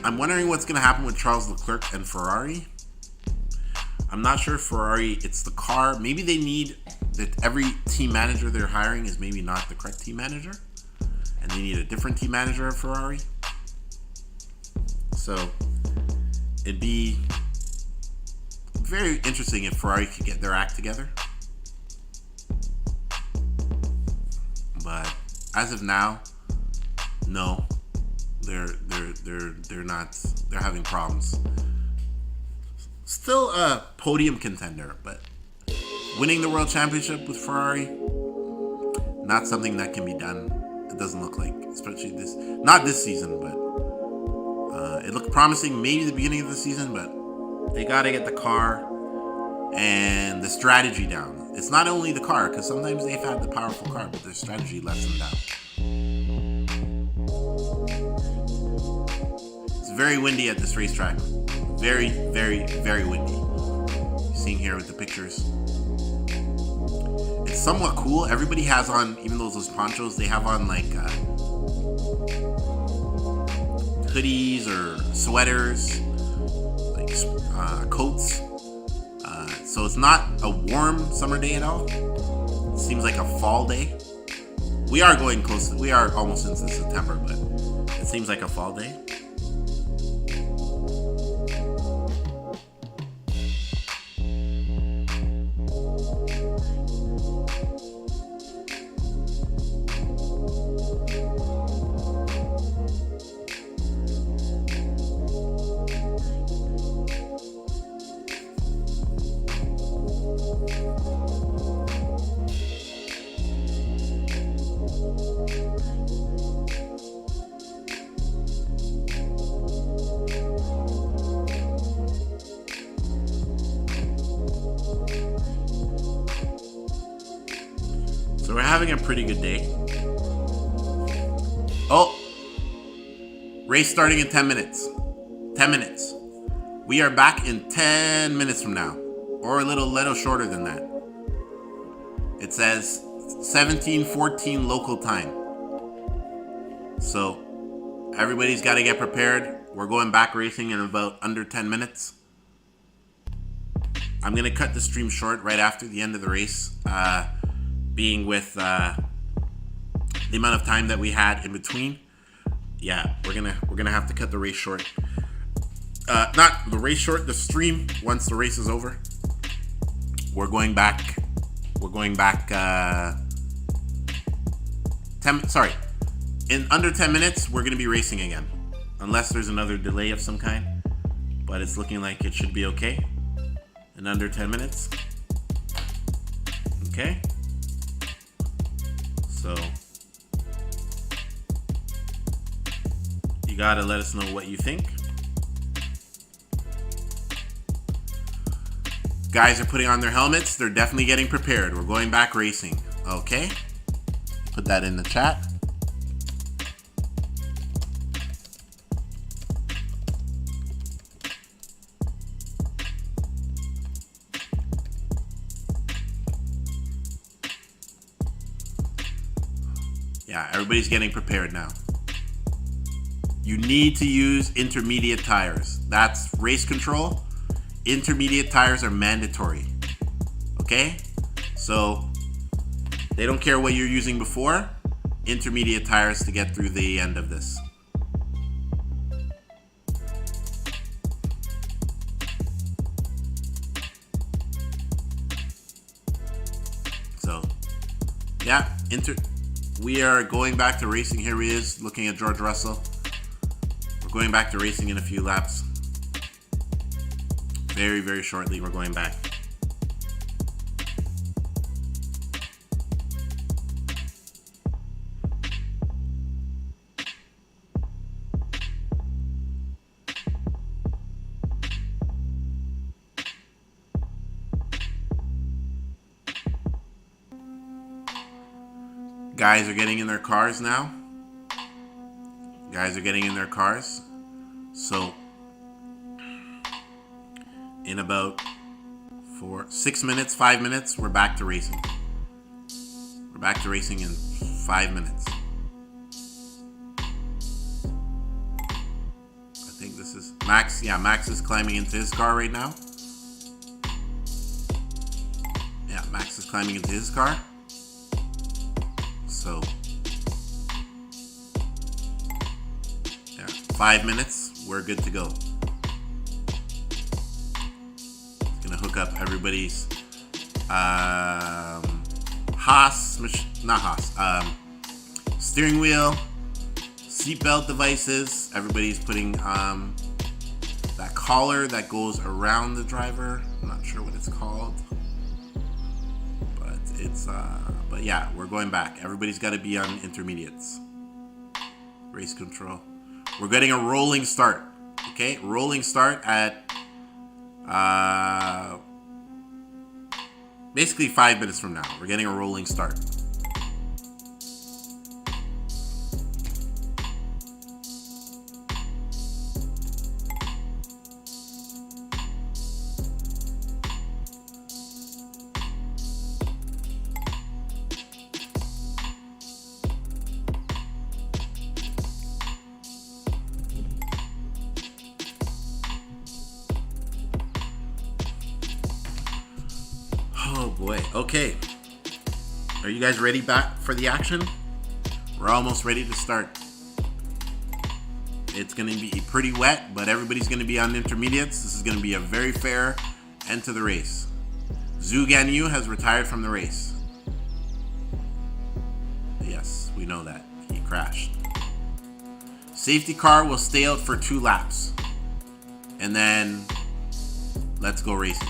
I'm wondering what's going to happen with Charles Leclerc and Ferrari. I'm not sure if Ferrari, it's the car. Maybe they need that every team manager they're hiring is maybe not the correct team manager, and they need a different team manager at Ferrari. So it'd be very interesting if Ferrari could get their act together. But as of now, no, they're not. They're having problems. Still a podium contender, but winning the world championship with Ferrari, not something that can be done. It doesn't look like, especially not this season, but it looked promising maybe the beginning of the season, but they got to get the car and the strategy down. It's not only the car, because sometimes they've had the powerful car, but their strategy lets them down. It's very windy at this racetrack. Very, very, very windy. You're seeing here with the pictures. It's somewhat cool. Everybody has on, even those ponchos, they have on like hoodies or sweaters, like coats. So it's not a warm summer day at all. It seems like a fall day. We are going close. We are almost into September, but it seems like a fall day. So we're having a pretty good day. Oh, race starting in 10 minutes. 10 minutes. We are back in 10 minutes from now, or a little shorter than that. It says 17:14 local time. So everybody's got to get prepared. We're going back racing in about under 10 minutes. I'm going to cut the stream short right after the end of the race, being with the amount of time that we had in between. Yeah, we're gonna have to cut the race short. Not the race short, the stream. Once the race is over, we're going back. In under 10 minutes, we're gonna be racing again, unless there's another delay of some kind. But it's looking like it should be okay. In under 10 minutes. Okay. So you gotta let us know what you think. Guys are putting on their helmets. They're definitely getting prepared. We're going back racing. Okay. Put that in the chat. Yeah, everybody's getting prepared now. You need to use intermediate tires. That's race control. Intermediate tires are mandatory. Okay? So, they don't care what you're using before. Intermediate tires to get through the end of this. So, yeah, we are going back to racing. Here he is, looking at George Russell. We're going back to racing in a few laps. Very, very shortly, we're going back. Guys are getting in their cars now. Guys are getting in their cars. So, in about 6 minutes, 5 minutes, we're back to racing. We're back to racing in 5 minutes. I think this is Max. Yeah, Max is climbing into his car right now. Yeah, Max is climbing into his car. So, yeah, 5 minutes, we're good to go. It's gonna hook up everybody's steering wheel, seatbelt devices. Everybody's putting that collar that goes around the driver. I'm not sure what it's called. But yeah, we're going back. Everybody's got to be on intermediates. Race control. We're getting a rolling start. Okay, rolling start at basically 5 minutes from now. We're getting a rolling start. Oh boy. Okay. Are you guys ready back for the action? We're almost ready to start. It's going to be pretty wet, but everybody's going to be on intermediates. This is going to be a very fair end to the race. Zhu Ganyu has retired from the race. Yes, we know that. He crashed. Safety car will stay out for 2 laps. And then let's go racing.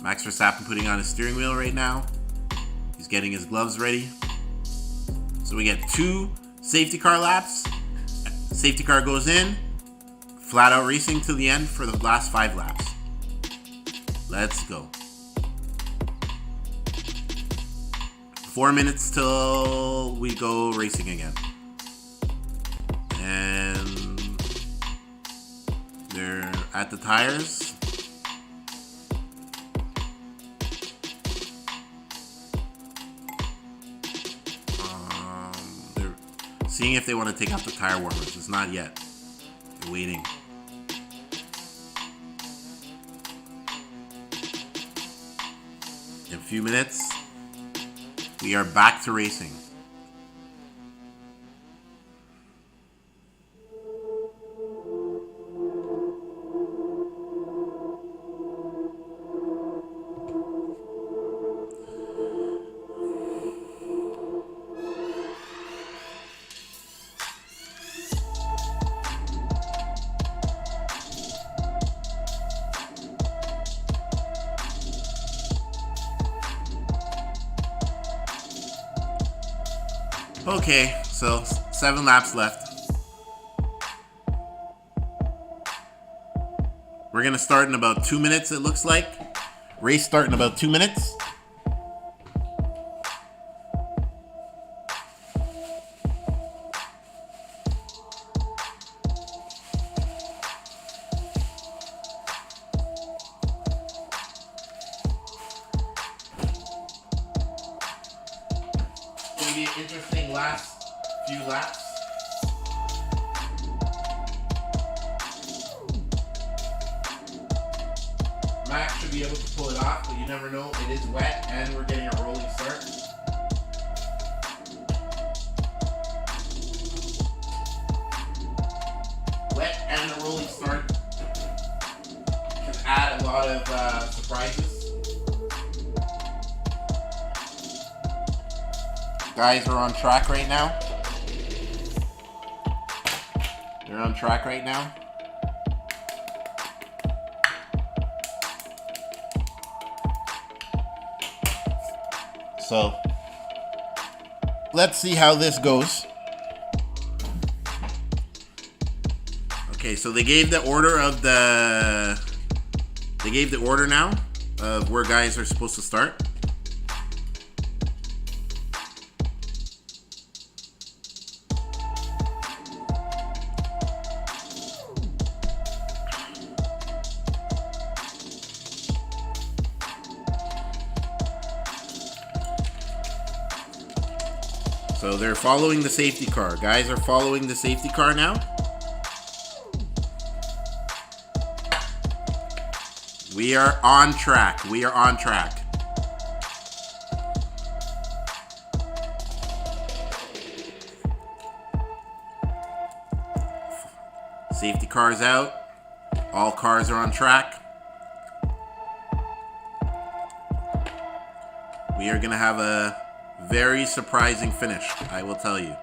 Max Verstappen putting on his steering wheel right now. He's getting his gloves ready. So we get 2 safety car laps. Safety car goes in. Flat out racing to the end for the last 5 laps. Let's go. 4 minutes till we go racing again. And they're at the tires. Seeing if they want to take off the tire warmers. It's not yet. They're waiting. In a few minutes, we are back to racing. Okay, so 7 laps left. We're gonna start in about 2 minutes, it looks like. Race start in about 2 minutes. It's gonna be an interesting last few laps. Max should be able to pull it off, but you never know. It is wet, and we're getting a rolling start. Wet and a rolling start can add a lot of surprises. Guys are on track right now. They're on track right now. So, let's see how this goes. Okay, so they gave the order of the... They gave the order now of where guys are supposed to start. So they're following the safety car. Guys are following the safety car now. We are on track. We are on track. Safety car's out. All cars are on track. We are going to have a very surprising finish, I will tell you.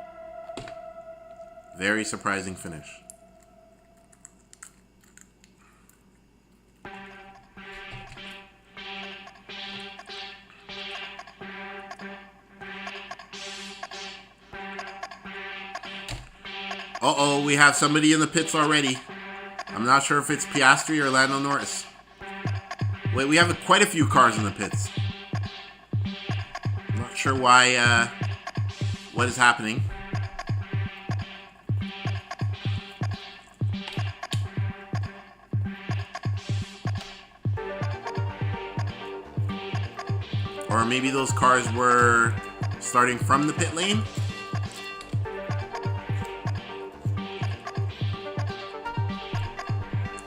Very surprising finish. Uh-oh, we have somebody in the pits already. I'm not sure if it's Piastri or Lando Norris. Wait, we have quite a few cars in the pits. Not sure why, what is happening. Or maybe those cars were starting from the pit lane.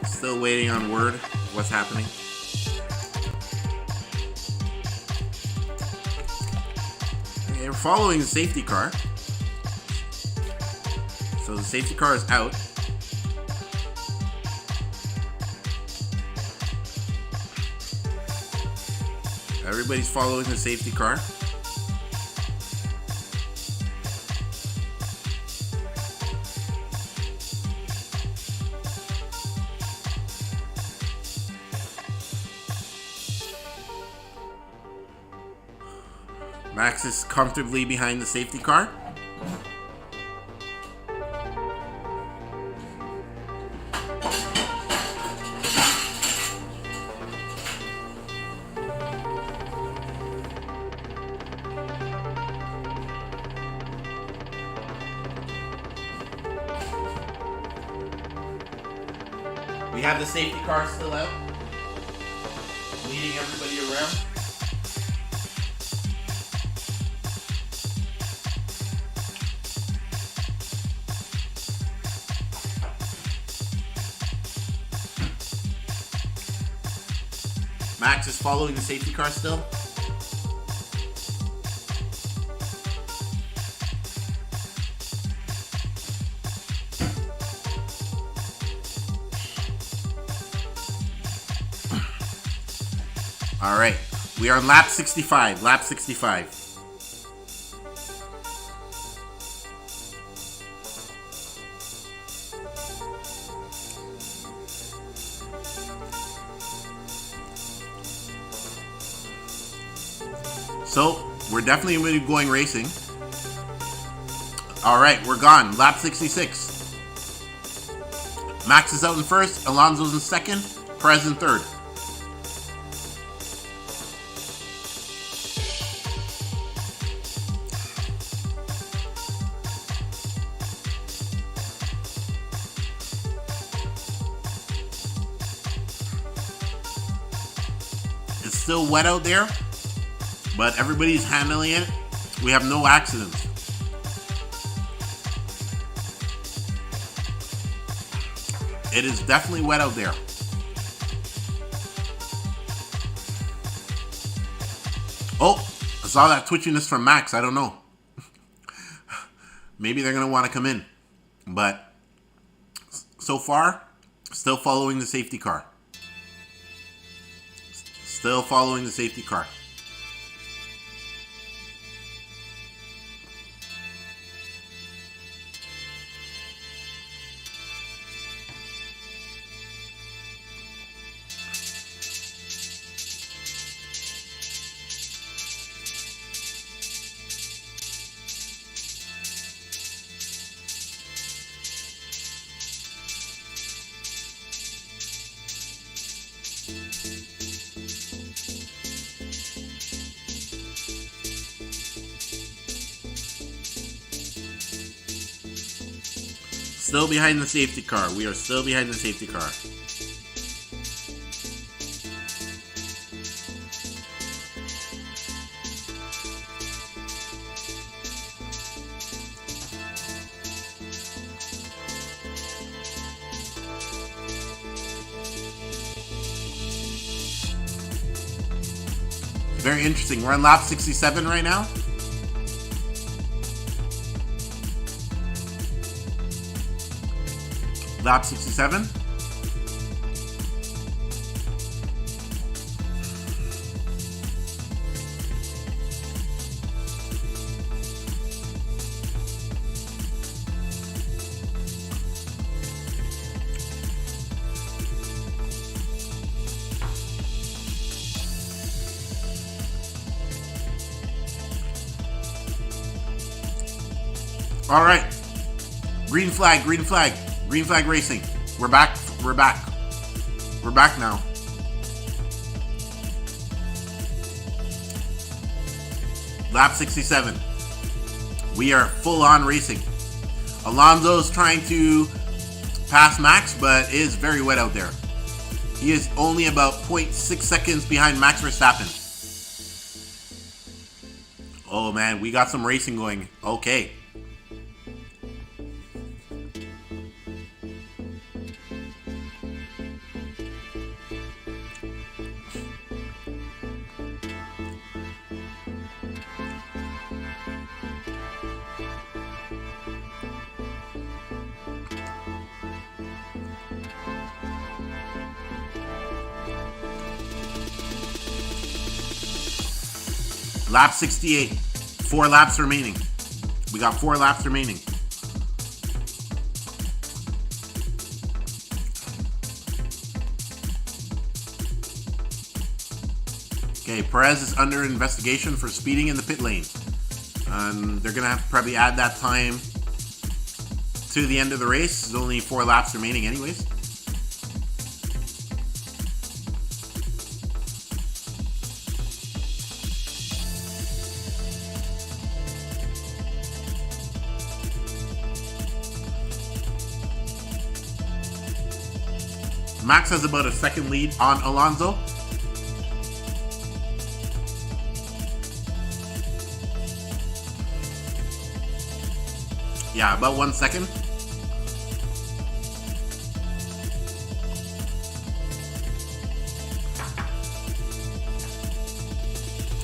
Still waiting on word of what's happening. Okay, we're following the safety car. So the safety car is out. Everybody's following the safety car. Max is comfortably behind the safety car. We have the safety car still out, leading everybody around. Max is following the safety car still. All right, we are on lap 65. Lap 65. So, we're definitely going to be going racing. Alright, we're gone. Lap 66. Max is out in first. Alonso's in second. Perez in third. It's still wet out there, but everybody's handling it. We have no accidents. It is definitely wet out there. Oh, I saw that twitchiness from Max. I don't know. Maybe they're going to want to come in. But so far, still following the safety car. Still following the safety car. Still behind the safety car. We are still behind the safety car. Very interesting. We're on lap 67 right now. Lap 67. All right. Green flag, green flag. Green flag racing. We're back. We're back. We're back now. Lap 67. We are full on racing. Alonso's trying to pass Max, but it is very wet out there. He is only about 0.6 seconds behind Max Verstappen. Oh man, we got some racing going. Okay. Lap 68. 4 laps remaining. We got 4 laps remaining. Okay, Perez is under investigation for speeding in the pit lane. They're going to have to probably add that time to the end of the race. There's only 4 laps remaining anyways. Max has about a second lead on Alonso. Yeah, about 1 second.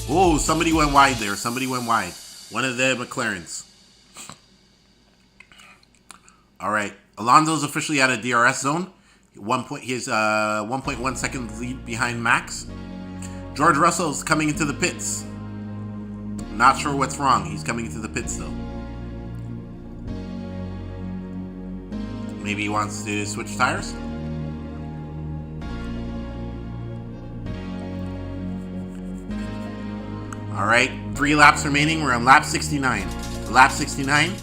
Oh, somebody went wide there. Somebody went wide. One of the McLarens. All right. Alonso's officially out of DRS zone. He has 1.1 second lead behind Max. George Russell's coming into the pits. Not sure what's wrong. He's coming into the pits though. Maybe he wants to switch tires. All right, 3 laps remaining. We're on lap 69. Lap 69.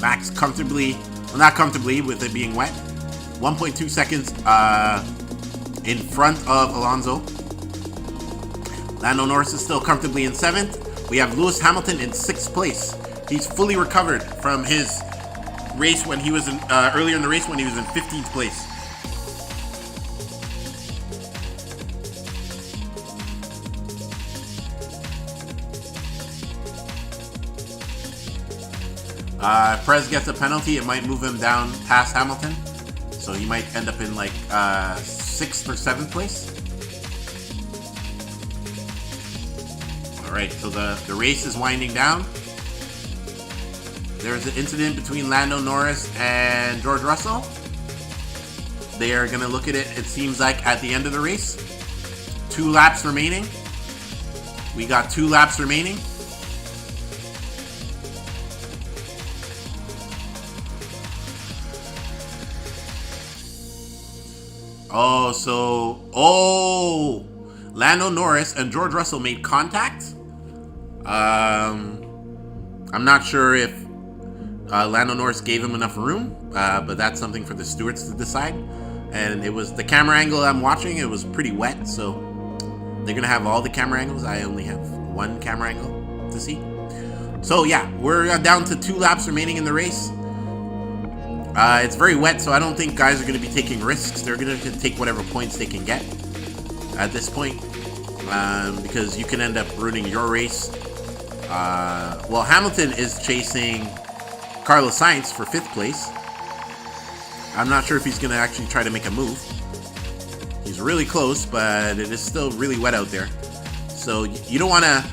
Max comfortably, well, not comfortably with it being wet. 1.2 seconds in front of Alonso. Lando Norris is still comfortably in 7th. We have Lewis Hamilton in 6th place. He's fully recovered from his race when he was in, earlier in the race when he was in 15th place. Perez gets a penalty. It might move him down past Hamilton. So he might end up in like 6th or 7th place. Alright, so the race is winding down. There's an incident between Lando Norris and George Russell. They are going to look at it, it seems like, at the end of the race. 2 laps remaining. We got 2 laps remaining. Lando Norris and George Russell made contact. I'm not sure if Lando Norris gave him enough room, but that's something for the stewards to decide. And it was the camera angle I'm watching, it was pretty wet, so they're gonna have all the camera angles. I only have one camera angle to see. So yeah, we're down to 2 laps remaining in the race. It's very wet, so I don't think guys are going to be taking risks. They're going to take whatever points they can get at this point, because you can end up ruining your race. Well, Hamilton is chasing Carlos Sainz for 5th place. I'm not sure if he's going to actually try to make a move. He's really close, but it is still really wet out there. So you don't want to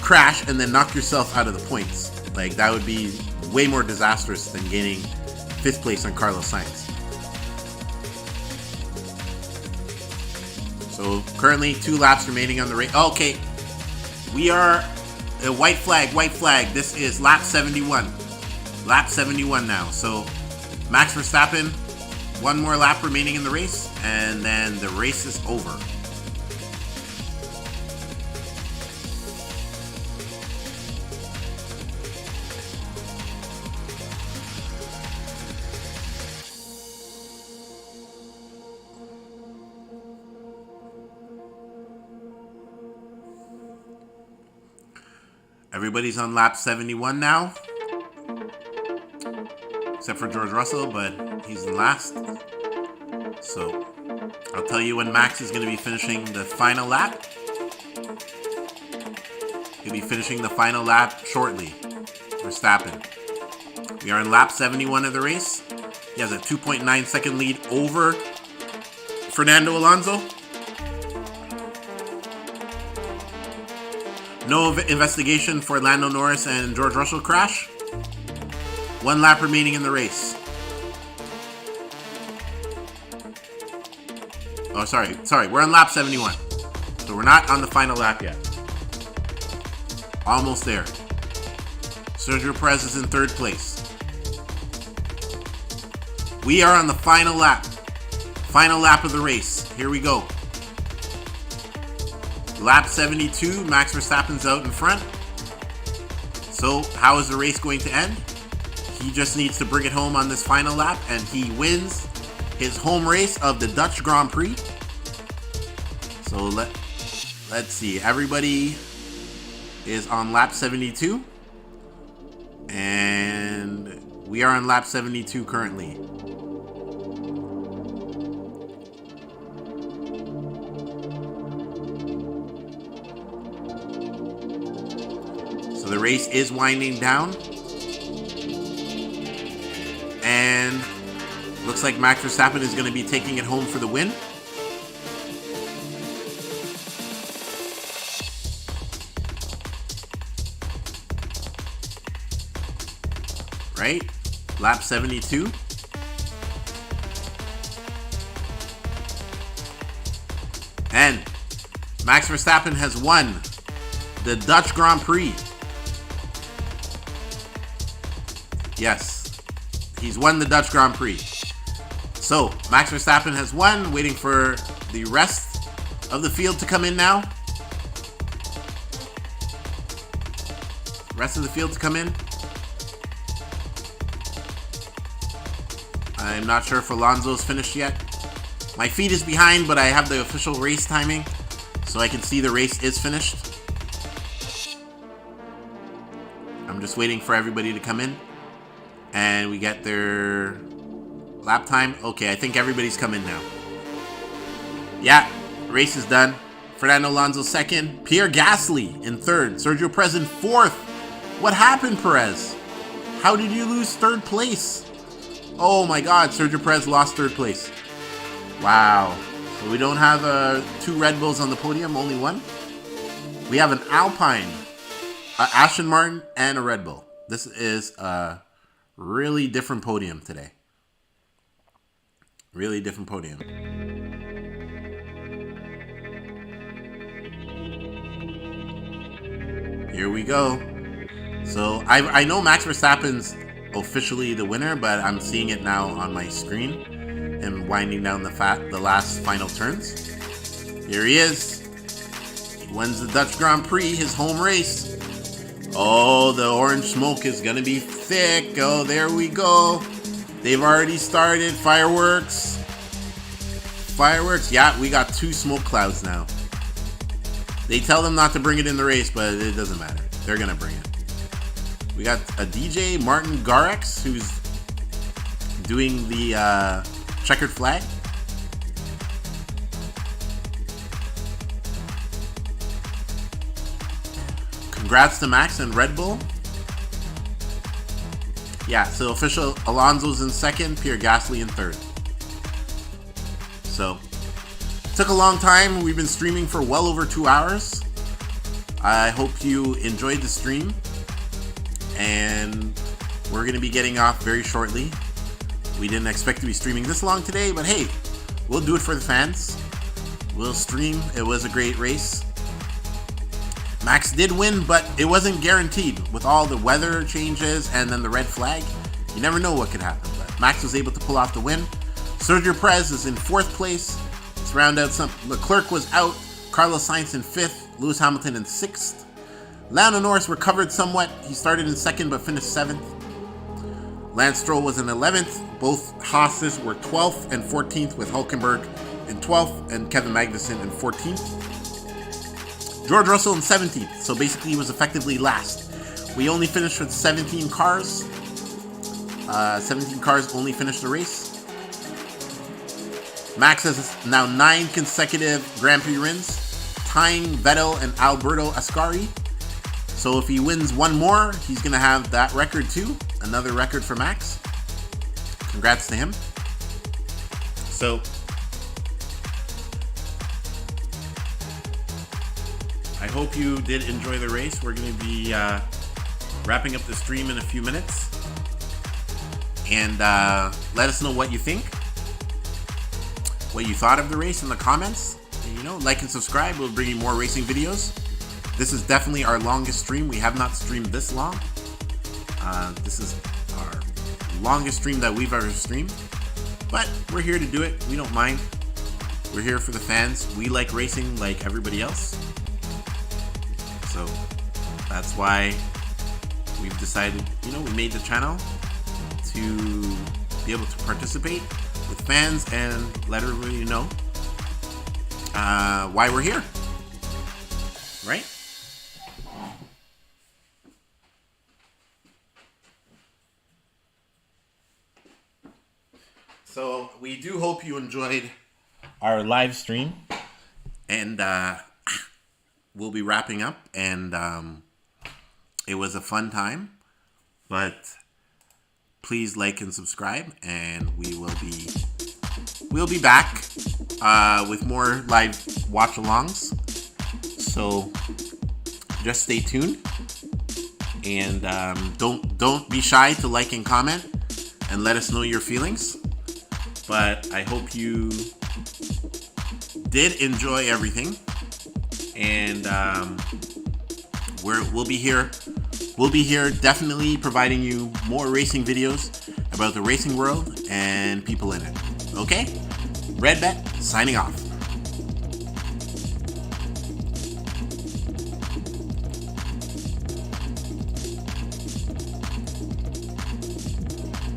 crash and then knock yourself out of the points. Like, that would be way more disastrous than gaining 5th place on Carlos Sainz. So currently 2 laps remaining on the race. Okay, we are a white flag. This is lap 71. Lap 71 now. So Max Verstappen, 1 more lap remaining in the race, and then the race is over. Everybody's on lap 71 now, except for George Russell, but he's in last. So I'll tell you when Max is going to be finishing the final lap. He'll be finishing the final lap shortly. Verstappen. We are in lap 71 of the race. He has a 2.9 second lead over Fernando Alonso. No investigation for Lando Norris and George Russell crash. 1 lap remaining in the race. Oh, sorry. We're on lap 71. So we're not on the final lap yet. Almost there. Sergio Perez is in 3rd place. We are on the final lap. Final lap of the race. Here we go. Lap 72, Max Verstappen's out in front. So how is the race going to end? He just needs to bring it home on this final lap, and he wins his home race of the Dutch Grand Prix. So let's see. Everybody is on lap 72. And we are on lap 72 currently. The race is winding down, and looks like Max Verstappen is going to be taking it home for the win. Right? Lap 72. And Max Verstappen has won the Dutch Grand Prix. Yes, he's won the Dutch Grand Prix. So, Max Verstappen has won, waiting for the rest of the field to come in now. I'm not sure if Alonso's finished yet. My feed is behind, but I have the official race timing, so I can see the race is finished. I'm just waiting for everybody to come in, and we get their lap time. Okay, I think everybody's come in now. Yeah, race is done. Fernando Alonso second, Pierre Gasly in third, Sergio Perez in fourth. What happened, Perez? How did you lose third place? Oh my God, Sergio Perez lost third place. Wow. So we don't have 2 Red Bulls on the podium, only one. We have an Alpine, Aston Martin, and a Red Bull. This is a really different podium today. Really different podium. Here we go. So I know Max Verstappen's officially the winner, but I'm seeing it now on my screen and winding down the last final turns. Here he is. He wins the Dutch Grand Prix, his home race. Oh, the orange smoke is gonna be thick. Oh, there we go. They've already started. Fireworks. Fireworks. Yeah, we got 2 smoke clouds now. They tell them not to bring it in the race, but it doesn't matter. They're gonna bring it. We got a DJ, Martin Garrix, who's doing the checkered flag. Congrats to Max and Red Bull. Yeah, so official Alonso's in second, Pierre Gasly in third. So, took a long time. We've been streaming for well over 2 hours. I hope you enjoyed the stream. And we're going to be getting off very shortly. We didn't expect to be streaming this long today, but hey, we'll do it for the fans. We'll stream. It was a great race. Max did win, but it wasn't guaranteed. With all the weather changes and then the red flag, you never know what could happen. But Max was able to pull off the win. Sergio Perez is in 4th place. Let's round out some. Leclerc was out. Carlos Sainz in 5th. Lewis Hamilton in 6th. Lando Norris recovered somewhat. He started in 2nd but finished 7th. Lance Stroll was in 11th. Both Haas's were 12th and 14th, with Hülkenberg in 12th and Kevin Magnussen in 14th. George Russell in 17th, so basically he was effectively last. We only finished with 17 cars. 17 cars only finished the race. Max has now 9 consecutive Grand Prix wins, tying Vettel and Alberto Ascari. So if he wins one more, he's going to have that record too. Another record for Max. Congrats to him. So I hope you did enjoy the race. We're going to be wrapping up the stream in a few minutes. And let us know what you think. What you thought of the race in the comments. And, you know, like and subscribe. We'll bring you more racing videos. This is definitely our longest stream. We have not streamed this long. This is our longest stream that we've ever streamed. But we're here to do it. We don't mind. We're here for the fans. We like racing like everybody else. So that's why we've decided, you know, we made the channel to be able to participate with fans and let everybody know why we're here. Right? So we do hope you enjoyed our live stream, and we'll be wrapping up, and it was a fun time, but please like and subscribe, and we'll be back with more live watch-alongs. So just stay tuned, and don't be shy to like and comment and let us know your feelings. But I hope you did enjoy everything, and we'll be here. We'll be here definitely providing you more racing videos about the racing world and people in it. Okay? Red Bet signing off.